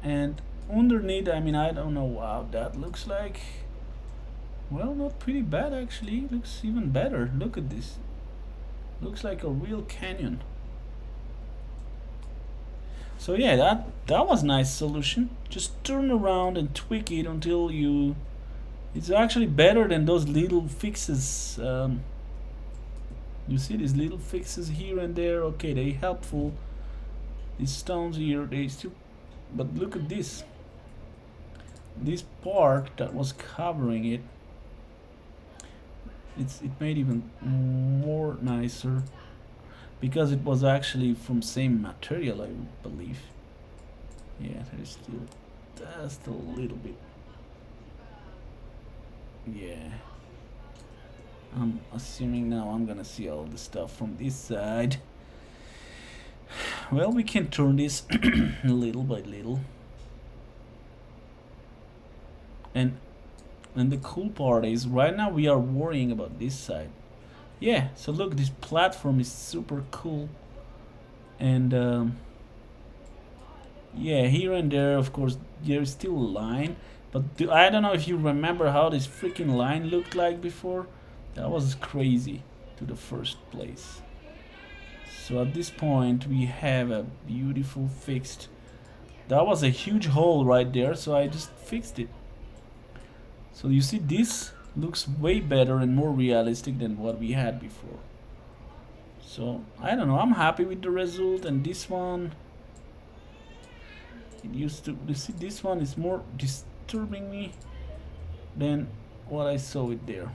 And underneath, I mean, I don't know how that looks like. Well, not pretty bad actually. Looks even better. Look at this. Looks like a real canyon. So yeah, that was a nice solution. Just turn around and tweak it until you... It's actually better than those little fixes. You see these little fixes here and there. Okay, they're helpful. These stones here, they still... But look at this. This part that was covering it, it made even more nicer because it was actually from same material, I believe. Yeah, there is still just a little bit. Yeah. I'm assuming now I'm gonna see all the stuff from this side. Well, we can turn this little by little. And the cool part is right now we are worrying about this side. Yeah, so look, this platform is super cool. And yeah, here and there, of course, there's still a line. But I don't know if you remember how this freaking line looked like before. That was crazy to the first place. So at this point, we have a beautiful fixed. That was a huge hole right there, so I just fixed it. So you see, this looks way better and more realistic than what we had before. So I don't know, I'm happy with the result. And this one, it used to, you see, this one is more disturbing me than what I saw it there.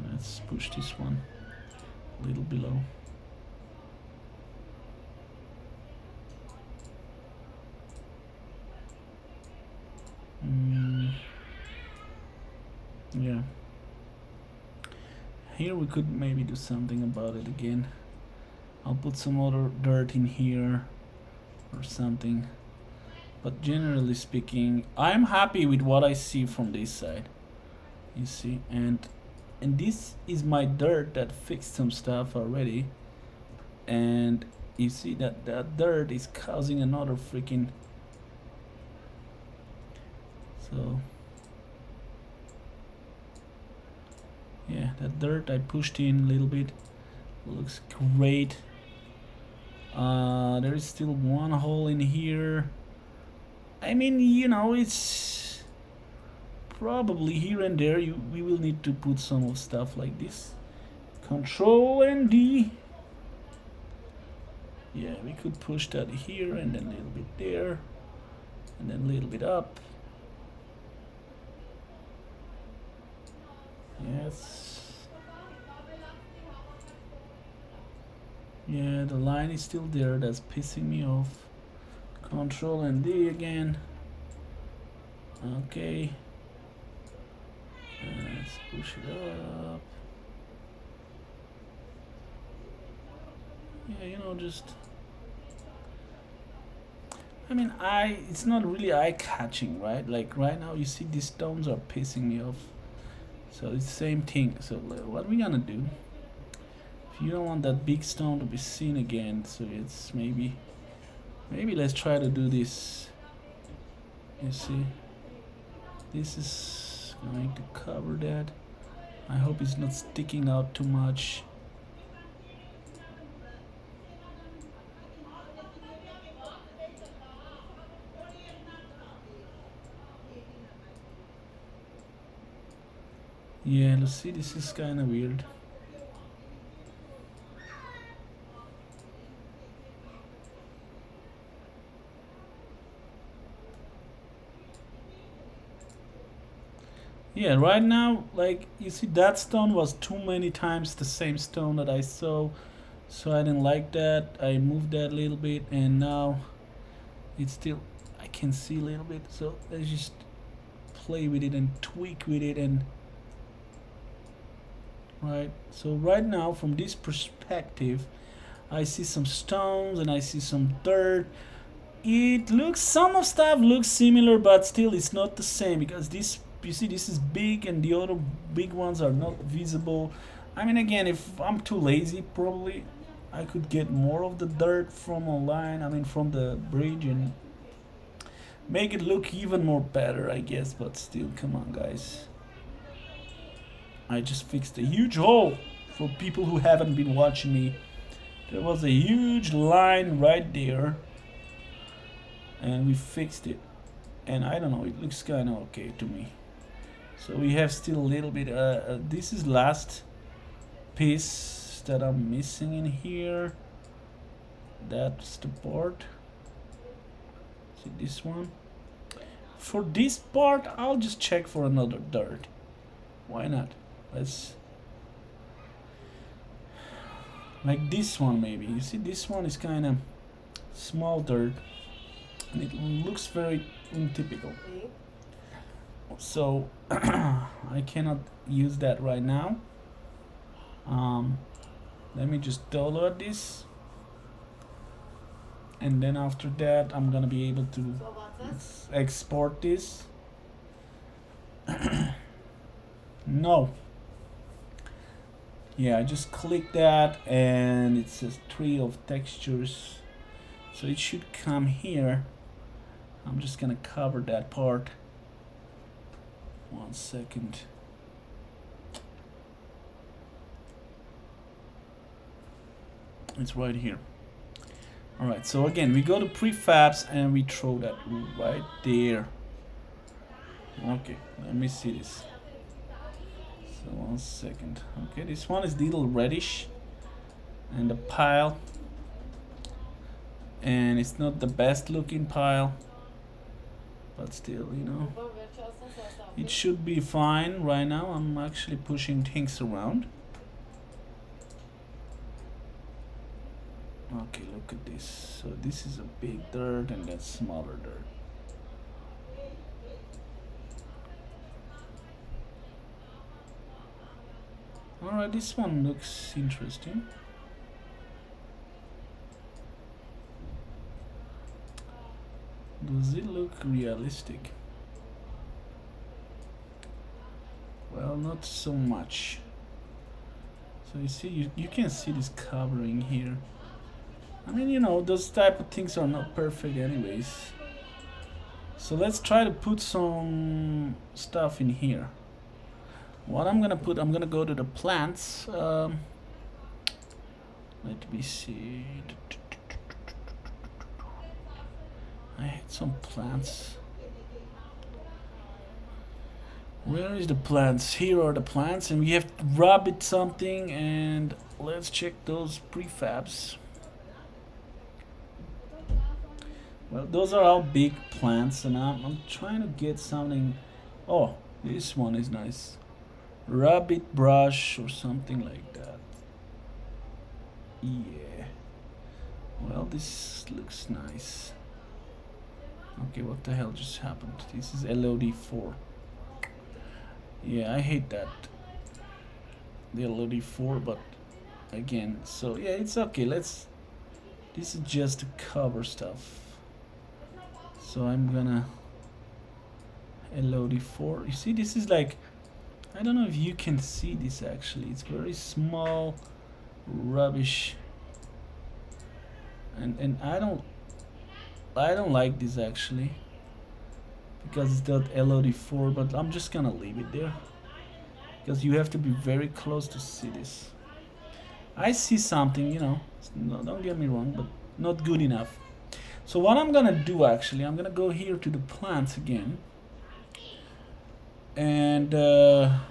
Let's push this one a little below. Yeah. Here we could maybe do something about it again. I'll put some other dirt in here or something. But generally speaking, I'm happy with what I see from this side. You see, and this is my dirt that fixed some stuff already. And you see that that dirt is causing another freaking. So yeah, that dirt I pushed in a little bit. Looks great. There is still one hole in here. I mean, you know, it's probably here and there we will need to put some of stuff like this. Control and D. Yeah, we could push that here and then a little bit there and then a little bit up. Yes. Yeah, the line is still there. That's pissing me off. Control and D again. Okay. Let's push it up. Yeah, you know, just. I mean, it's not really eye-catching, right? Like right now, you see these stones are pissing me off. So it's the same thing. So what we gonna do? If you don't want that big stone to be seen again, so it's maybe let's try to do this. You see, this is going to cover that. I hope it's not sticking out too much. Yeah, let's see, this is kind of weird. Yeah, right now, like, you see that stone was too many times the same stone that I saw, so I didn't like that. I moved that a little bit, and now it's still, I can see a little bit, so let's just play with it and tweak with it. And right, so right now from this perspective I see some stones and I see some dirt. It looks, some of stuff looks similar, but still it's not the same, because this, you see, this is big and the other big ones are not visible. I mean, again, if I'm too lazy, probably I could get more of the dirt from online, I mean from the bridge, and make it look even more better, I guess. But still, come on guys, I just fixed a huge hole. For people who haven't been watching me, there was a huge line right there and we fixed it, and I don't know, it looks kind of okay to me. So we have still a little bit, this is last piece that I'm missing in here. That's the part, see this one. For this part I'll just check for another dirt, why not? Let's, like this one maybe. You see, this one is kind of small dirt and it looks very untypical. so I cannot use that right now. Let me just download this, and then after that I'm gonna be able to export this. No. Yeah, I just click that and it says tree of textures, so it should come here. I'm just gonna cover that part. 1 second. It's right here. Alright, so again we go to prefabs and we throw that right there. Okay, let me see this. So 1 second. Okay, this one is a little reddish and the pile, and it's not the best looking pile, but still, you know, it should be fine. Right now I'm actually pushing things around. Okay, look at this. So this is a big dirt and that's smaller dirt. Alright, this one looks interesting. Does it look realistic? Well, not so much. So you see, you can see this covering here. I mean, you know, those type of things are not perfect anyways. So let's try to put some stuff in here. What I'm gonna put, I'm gonna go to the plants. Let me see. I had some plants. Where is the plants? Here are the plants, and we have to rub it something, and let's check those prefabs. Well, those are all big plants, and I'm trying to get something. Oh, this one is nice. Rabbit brush or something like that. Yeah. Well, this looks nice. Okay, what the hell just happened? This is LOD4. Yeah, I hate that. The LOD4, but again, so yeah, it's okay. This is just to cover stuff. So I'm gonna LOD4. You see, this is like, I don't know if you can see this actually. It's very small rubbish, and I don't like this actually, because it's that LOD4, but I'm just gonna leave it there because you have to be very close to see this. I see something, you know, no, don't get me wrong, but not good enough. So what I'm gonna do actually, I'm gonna go here to the plants again, and that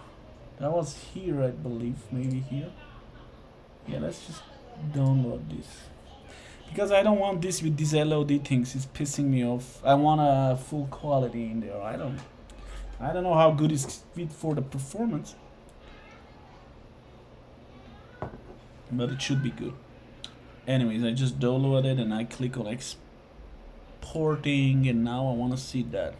was here, I believe, maybe here. Yeah, let's just download this, because I don't want this with these LOD things. It's pissing me off. I want a full quality in there. I don't know how good it's fit for the performance, but it should be good. Anyways, I just downloaded and I click on exporting, and now I want to see that.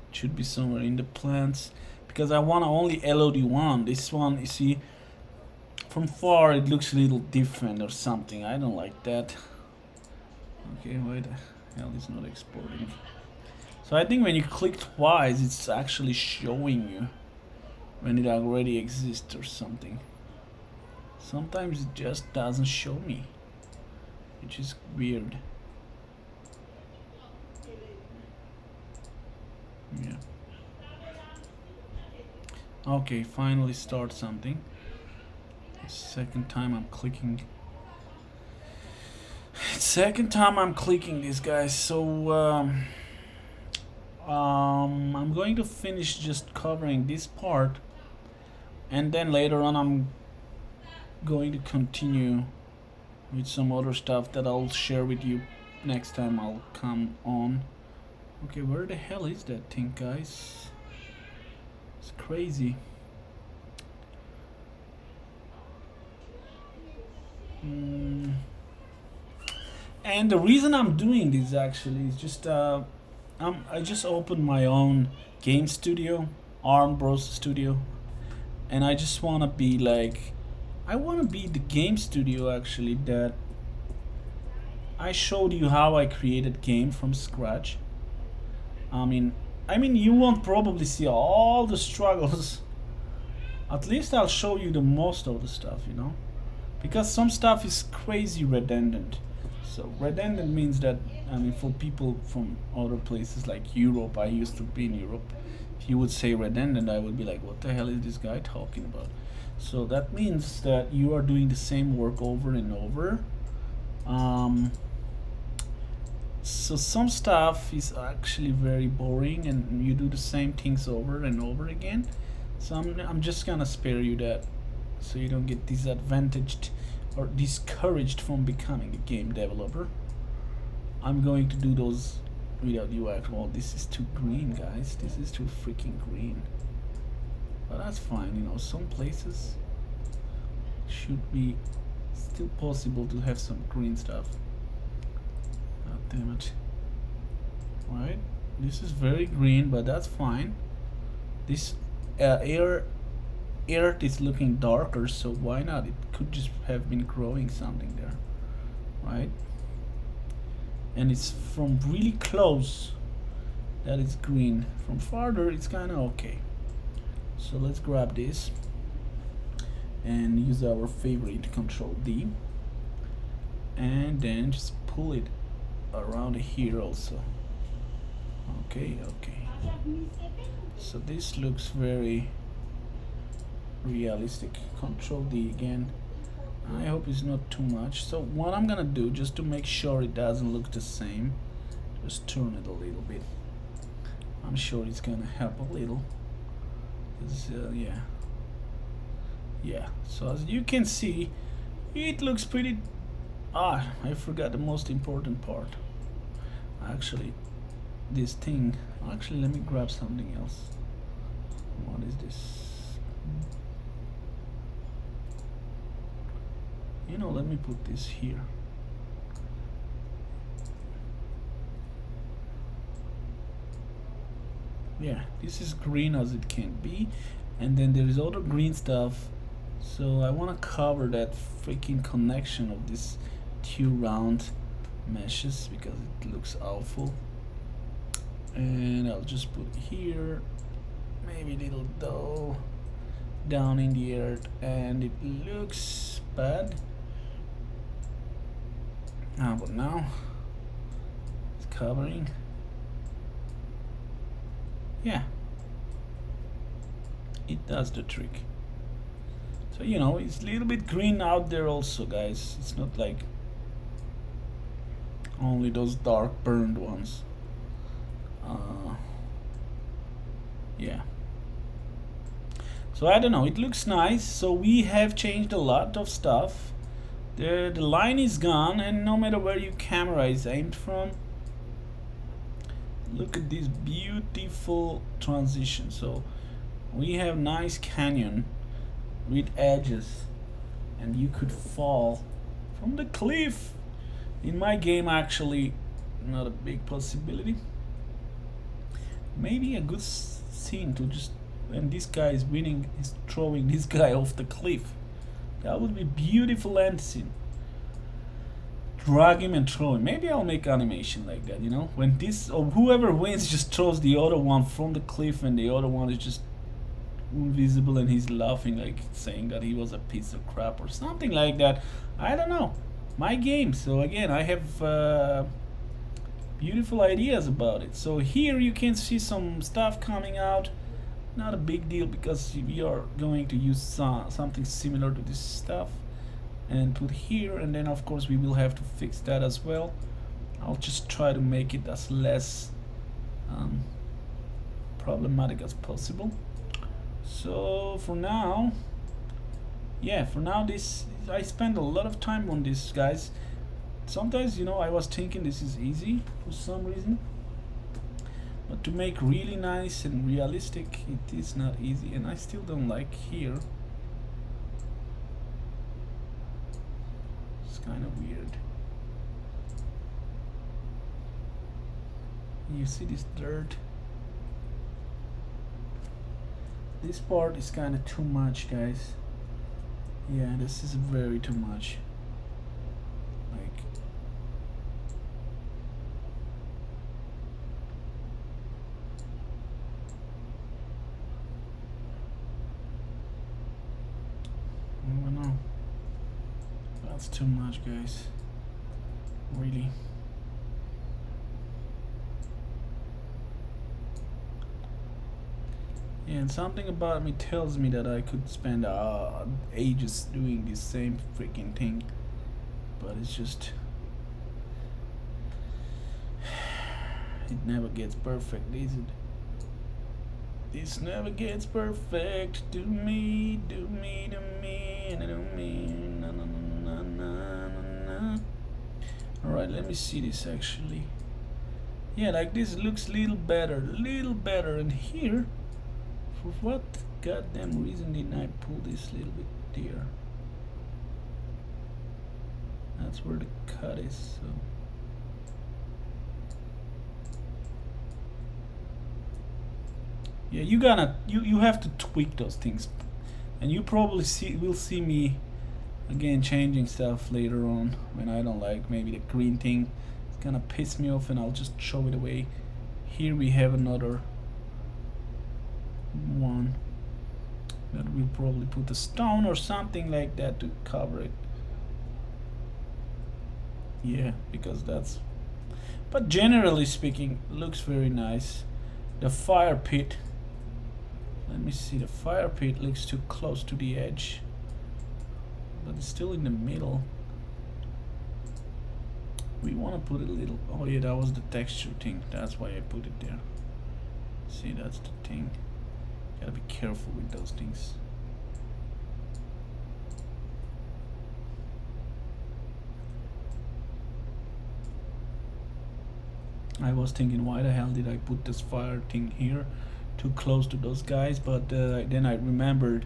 It should be somewhere in the plants, because I want only LOD1. This one, you see, from far it looks a little different or something. I don't like that. Okay, why the hell is not exporting? So I think when you click twice, it's actually showing you when it already exists or something. Sometimes it just doesn't show me, which is weird. Yeah. Okay, finally start something. Second time I'm clicking. Second time I'm clicking this, guys. So I'm going to finish just covering this part, and then later on I'm going to continue with some other stuff that I'll share with you next time I'll come on. Okay, where the hell is that thing, guys? It's crazy. And the reason I'm doing this actually is just I just opened my own game studio, ARMZSYCQ, and I just want to be like, I want to be the game studio actually that I showed you how I created game from scratch. I mean, you won't probably see all the struggles. At least I'll show you the most of the stuff, you know, because some stuff is crazy redundant. So redundant means that, I mean, for people from other places like Europe, I used to be in Europe. If you would say redundant, I would be like, what the hell is this guy talking about? So that means that you are doing the same work over and over. So some stuff is actually very boring and you do the same things over and over again. So I'm just gonna spare you that, so you don't get disadvantaged or discouraged from becoming a game developer. I'm going to do those without you at all. This is too green, guys. This is too freaking green. But that's fine, you know, some places should be still possible to have some green stuff. God damn it. Right? This is very green, but that's fine. This earth is looking darker, so why not? It could just have been growing something there, right? And it's from really close that it's green. From farther, it's kind of okay. So let's grab this and use our favorite Control D, and then just pull it around here also. Okay. So this looks very realistic. Control D again. I hope it's not too much. So what I'm gonna do, just to make sure it doesn't look the same, just turn it a little bit. I'm sure it's gonna help a little. Yeah. So as you can see, it looks pretty. I forgot the most important part. Actually, this thing. Actually, let me grab something else. What is this? You know, let me put this here. Yeah, this is green as it can be, and then there is other green stuff. So I want to cover that freaking connection of these two round meshes because it looks awful. And I'll just put here, maybe a little dough down in the earth, and it looks bad. But now it's covering. Yeah, it does the trick. So you know, it's a little bit green out there also, guys. It's not like only those dark burned ones. Yeah. So I don't know, it looks nice. So we have changed a lot of stuff. The line is gone, and no matter where your camera is aimed from, look at this beautiful transition. So we have nice canyon with edges, and you could fall from the cliff. In my game, actually not a big possibility. Maybe a good scene to just, when this guy is winning, is throwing this guy off the cliff. That would be beautiful end scene. Drag him and throw him. Maybe I'll make animation like that, you know? When this, or whoever wins just throws the other one from the cliff, and the other one is just invisible and he's laughing, like saying that he was a piece of crap or something like that. I don't know. My game. So again, I have beautiful ideas about it. So here you can see some stuff coming out. Not a big deal because we are going to use something similar to this stuff and put here, and then of course we will have to fix that as well. I'll just try to make it as less problematic as possible. So for now, yeah, this, I spend a lot of time on this, guys. Sometimes, you know, I was thinking this is easy for some reason, but to make really nice and realistic, it is not easy, and I still don't like here. It's kind of weird. You see this dirt? This part is kind of too much, guys. Yeah, this is very too much. Like, I don't know. That's too much, guys. Really. Yeah, and something about me tells me that I could spend ages doing this same freaking thing, but it's just it never gets perfect, is it? This never gets perfect. Do me, do me, do me, do me, na na na na na na. All right, let me see this actually. Yeah, like this looks little better, and here. For what goddamn reason didn't I pull this little bit there? That's where the cut is, so. Yeah, you have to tweak those things. And you probably will see me again changing stuff later on when I don't like maybe the green thing. It's gonna piss me off and I'll just show it away. Here we have another one that we'll probably put a stone or something like that to cover it. Yeah, because that's, but generally speaking, looks very nice. The fire pit, let me see, the fire pit looks too close to the edge, but it's still in the middle. We want to put a little, oh yeah, that was the texture thing, that's why I put it there. See, that's the thing. Gotta be careful with those things. I was thinking, why the hell did I put this fire thing here too close to those guys? But then I remembered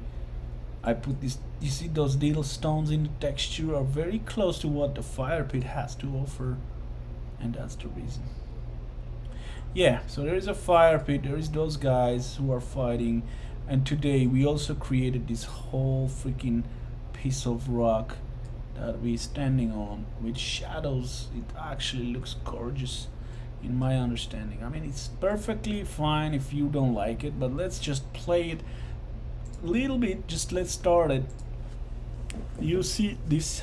I put this, you see those little stones in the texture are very close to what the fire pit has to offer, and that's the reason. Yeah, so there is a fire pit, there is those guys who are fighting, and today we also created this whole freaking piece of rock that we're standing on with shadows. It actually looks gorgeous in my understanding. I mean, it's perfectly fine if you don't like it, but let's just play it a little bit. Just let's start it. You see, this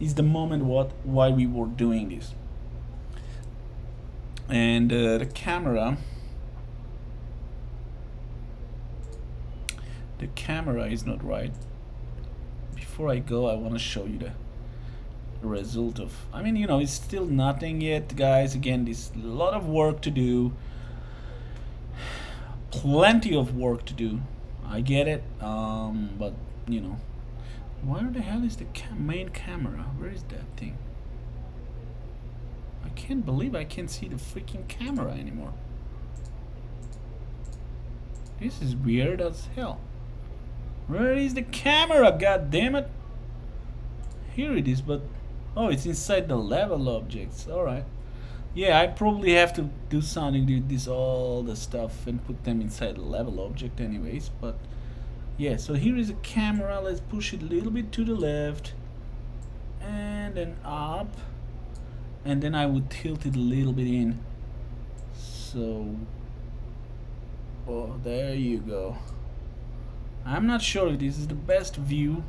is the moment why we were doing this. And the camera is not right. Before I go, I want to show you the result of, I mean, you know, it's still nothing yet, guys. Again, there's a lot of work to do, plenty of work to do, I get it, but you know, where the hell is the main camera? Where is that thing? I can't believe I can't see the freaking camera anymore. This is weird as hell. Where is the camera? God damn it! Here it is, but oh, it's inside the level objects. All right. Yeah, I probably have to do something to this all the stuff and put them inside the level object, anyways. But yeah, so here is a camera. Let's push it a little bit to the left, and then up. And then I would tilt it a little bit in. So, oh, there you go. I'm not sure if this is the best view,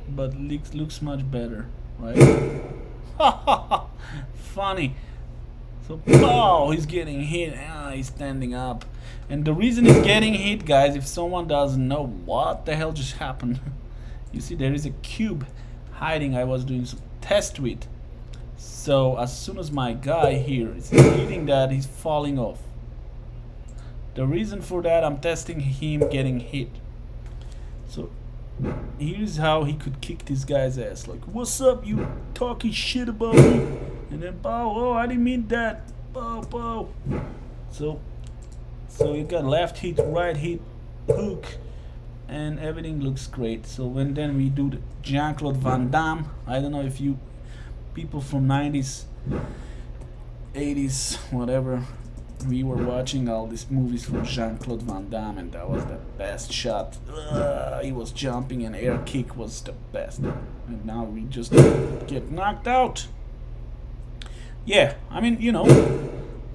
but looks much better, right? Funny. So, oh, he's getting hit. He's standing up. And the reason he's getting hit, guys, if someone doesn't know what the hell just happened, you see there is a cube hiding I was doing some test with. So as soon as my guy here is hitting that, he's falling off. The reason for that, I'm testing him getting hit. So here's how he could kick this guy's ass. Like, what's up, you talking shit about me? And then bow, oh, I didn't mean that. Bow, bow. So you got left hit, right hit, hook, and everything looks great. So when then we do the Jean-Claude Van Damme, I don't know if you people from 90s 80s, whatever. We were watching all these movies from Jean-Claude Van Damme, and that was the best shot. He was jumping, and air kick was the best. And now we just get knocked out. Yeah, I mean, you know,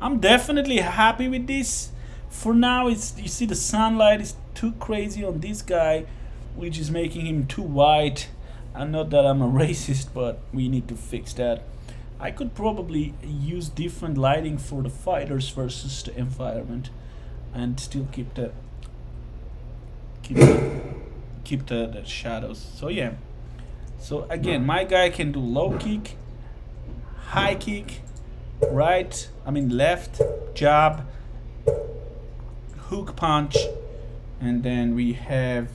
I'm definitely happy with this. For now, it's, you see the sunlight is too crazy on this guy, which is making him too white. And not that I'm a racist, but we need to fix that. I could probably use different lighting for the fighters versus the environment, and still keep the shadows. So yeah. So again, my guy can do low kick, high kick, right, I mean left, jab, hook punch, and then we have,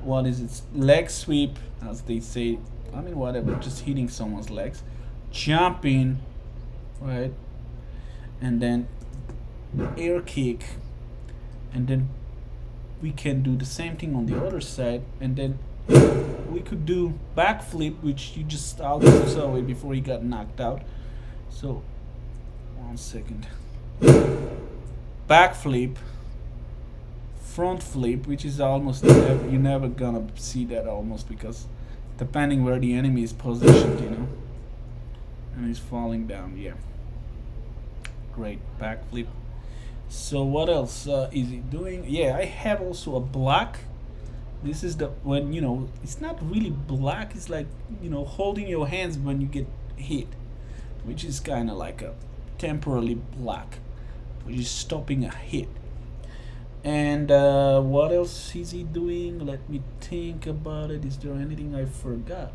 what is it, leg sweep, as they say. I mean, whatever, just hitting someone's legs, jumping, right, and then air kick, and then we can do the same thing on the other side, and then we could do backflip, which you just also saw it before he got knocked out. So, 1 second, backflip, front flip, which is almost you're never gonna see that almost, because depending where the enemy is positioned, you know, and he's falling down. Yeah, great backflip. So what else is he doing? Yeah, I have also a block. This is the, when, you know, it's not really block, it's like, you know, holding your hands when you get hit, which is kind of like a temporarily block, which is stopping a hit. And what else is he doing? Let me think about it. Is there anything I forgot?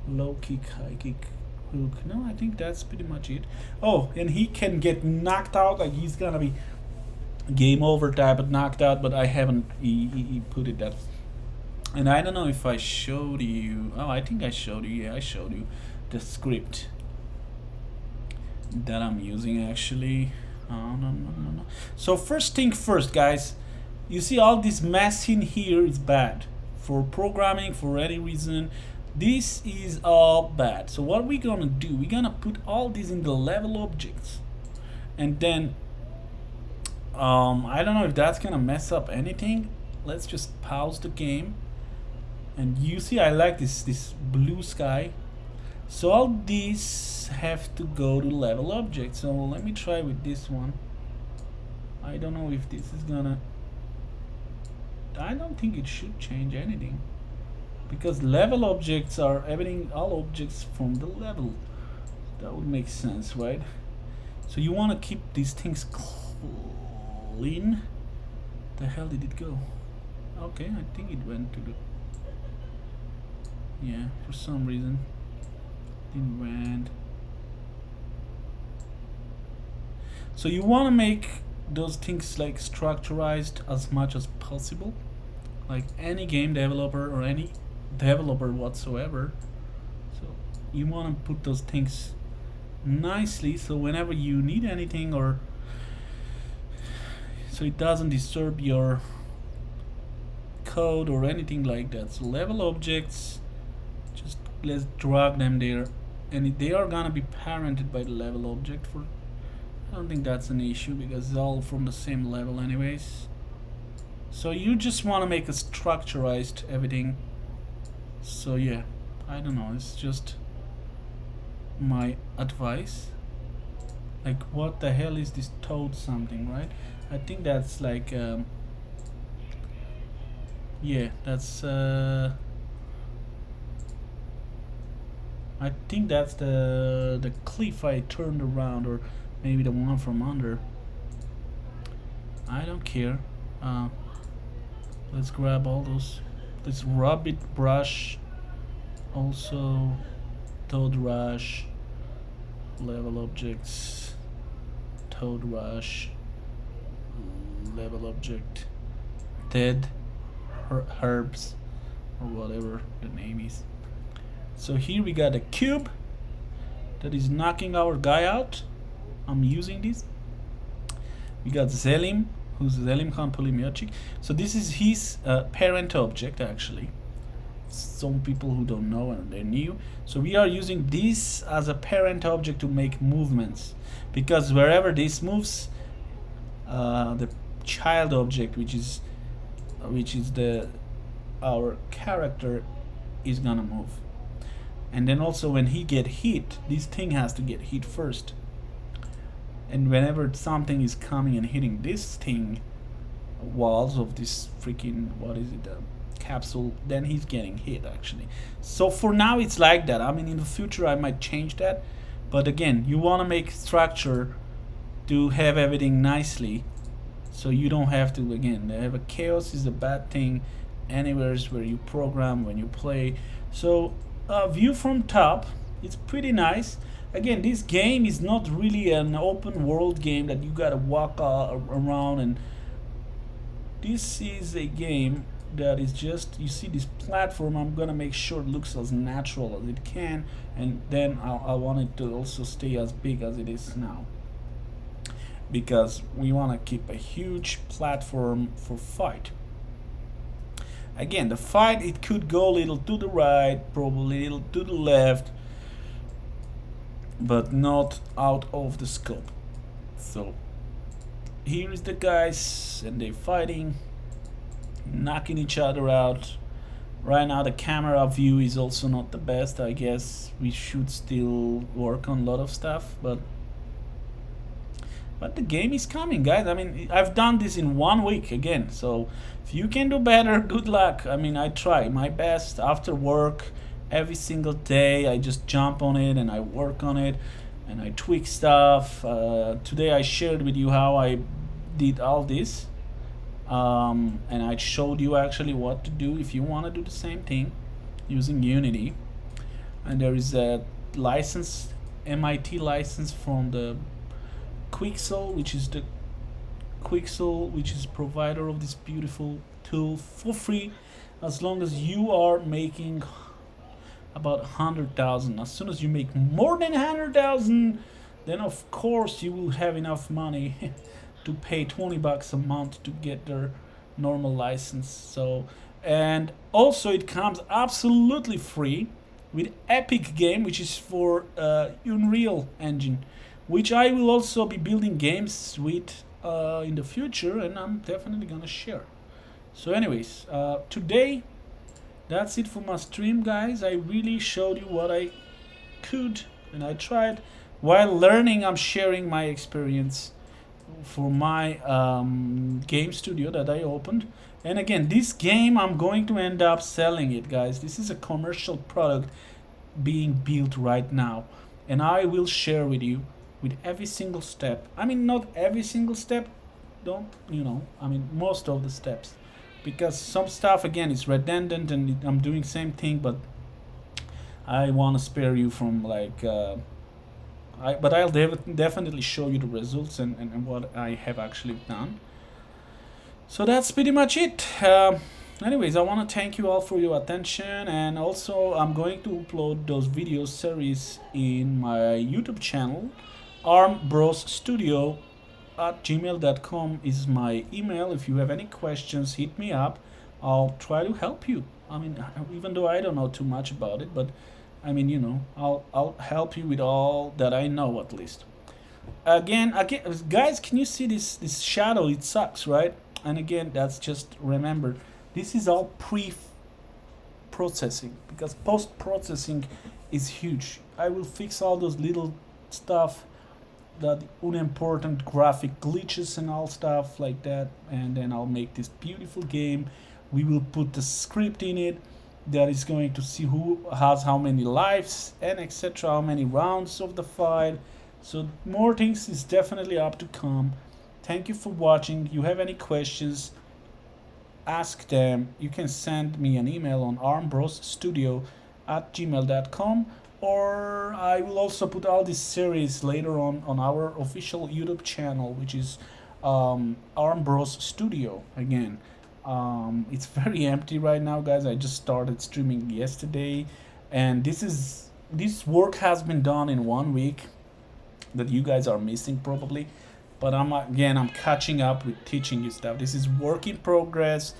Low kick, high kick, hook. No, I think that's pretty much it. Oh, and he can get knocked out. Like, he's gonna be game over type of knocked out, but I haven't he put it that. And I don't know if I showed you. Oh, I think I showed you. Yeah, I showed you the script that I'm using actually. Oh, no. So first thing first, guys, you see all this mess in here is bad for programming, for any reason. This is all bad. So what we're gonna do, we're gonna put all these in the level objects, and then I don't know if that's gonna mess up anything. Let's just pause the game, and you see I like this blue sky. So all these have to go to level object. So let me try with this one. I don't know if this is gonna, I don't think it should change anything, because level objects are everything, all objects from the level. That would make sense, right? So you want to keep these things clean. The hell did it go? Okay, I think it went to the, yeah, for some reason it went. So you want to make those things like structurized as much as possible, like any game developer or any developer whatsoever. So you want to put those things nicely, so whenever you need anything, or so it doesn't disturb your code or anything like that. So level objects, just let's drag them there, and they are gonna be parented by the level object. For, I don't think that's an issue, because it's all from the same level anyways. So you just want to make a structurized everything. So yeah, I don't know, it's just my advice. Like, what the hell is this toad something, right? I think that's like yeah, that's I think that's the cliff I turned around, or maybe the one from under. I don't care. Let's grab all those. Let's rub it, brush, also toad rush, level objects, toad rush, level object, dead herbs, or whatever the name is. So here we got a cube that is knocking our guy out. I'm using this. We got Zelim, who's Zelim Khan Polymyotchik. So this is his parent object actually. some people who don't know and they're new. So we are using this as a parent object to make movements, because wherever this moves, the child object, which is the our character, is gonna move. And then also when he get hit, this thing has to get hit first. And whenever something is coming and hitting this thing, walls of this freaking, what is it, capsule, then he's getting hit actually. So for now it's like that. I mean, in the future I might change that, but again, you want to make structure to have everything nicely, so you don't have to, again, have a chaos is a bad thing anywhere where you program, when you play. So view from top, it's pretty nice. Again, this game is not really an open world game that you gotta walk around, and this is a game that is just, you see this platform, I'm gonna make sure it looks as natural as it can, and then I want it to also stay as big as it is now, because we want to keep a huge platform for fight. Again, the fight, it could go a little to the right, probably a little to the left, but not out of the scope. So here is the guys, and they're fighting, knocking each other out. Right now the camera view is also not the best. I guess we should still work on a lot of stuff, but the game is coming, guys. I mean, I've done this in 1 week again, so if you can do better, good luck. I mean, I try my best after work every single day. I just jump on it and I work on it and I tweak stuff. Today I shared with you how I did all this, and I showed you actually what to do if you want to do the same thing using Unity. And there is a license, MIT license from the Quixel, which is provider of this beautiful tool for free, as long as you are making about 100,000. As soon as you make more than 100,000, then of course you will have enough money to pay $20 a month to get their normal license. So, and also it comes absolutely free with Epic Game, which is for Unreal Engine, which I will also be building games with in the future, and I'm definitely gonna share. So anyways, today that's it for my stream, guys. I really showed you what I could, and I tried. While learning, I'm sharing my experience for my game studio that I opened. And again, this game, I'm going to end up selling it, guys. This is a commercial product being built right now, and I will share with you with every single step. I mean, not every single step, don't, you know, I mean, most of the steps, because some stuff, again, is redundant and I'm doing same thing, but I want to spare you from like but I'll definitely show you the results and what I have actually done. So that's pretty much it. Anyways, I want to thank you all for your attention, and also I'm going to upload those video series in my YouTube channel. ARMZSYCQ@gmail.com is my email. If you have any questions, hit me up. I'll try to help you. I mean, even though I don't know too much about it, but I mean, you know, I'll help you with all that I know, at least. Again, guys, can you see this shadow? It sucks, right? And again, that's just, remember, this is all pre-processing, because post-processing is huge. I will fix all those little stuff, that unimportant graphic glitches and all stuff like that, and then I'll make this beautiful game. We will put the script in it that is going to see who has how many lives and etc., how many rounds of the fight. So more things is definitely up to come. Thank you for watching. You have any questions, ask them. You can send me an email on armbrosstudio@gmail.com, or I will also put all this series later on our official YouTube channel, which is ARMBros Studio. Again, it's very empty right now, guys. I just started streaming yesterday, and this work has been done in 1 week that you guys are missing probably, but I'm catching up with teaching you stuff. This is work in progress.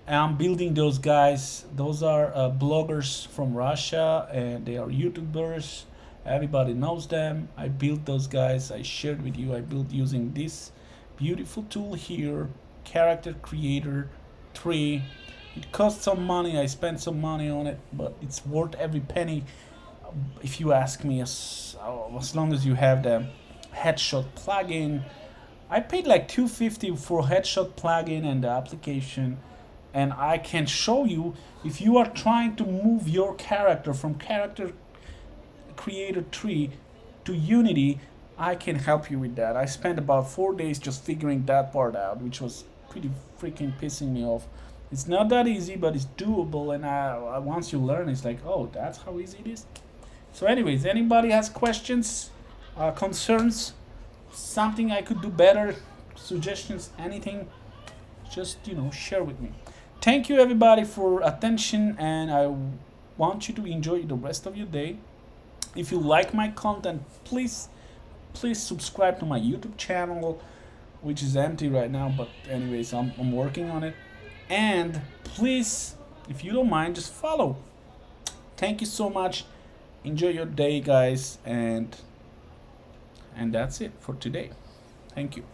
I'm building those guys. Those are bloggers from Russia, and they are YouTubers. Everybody knows them. I built those guys. I shared with you. I built using this beautiful tool here, Character Creator 3. It cost some money. I spent some money on it, but it's worth every penny. If you ask me, as long as you have the headshot plugin. I paid like $250 for headshot plugin and the application, and I can show you if you are trying to move your character from Character Creator 3 to Unity. I can help you with that. I spent about 4 days just figuring that part out, which was pretty freaking pissing me off. It's not that easy, but it's doable, and once you learn, it's like, oh, that's how easy it is. So anyways, anybody has questions, concerns, something I could do better, suggestions, anything, just, share with me. Thank you everybody for attention, and I want you to enjoy the rest of your day. If you like my content, please subscribe to my YouTube channel, which is empty right now, but anyways, I'm working on it. And please, if you don't mind, just follow. Thank you so much. Enjoy your day, guys, and that's it for today. Thank you.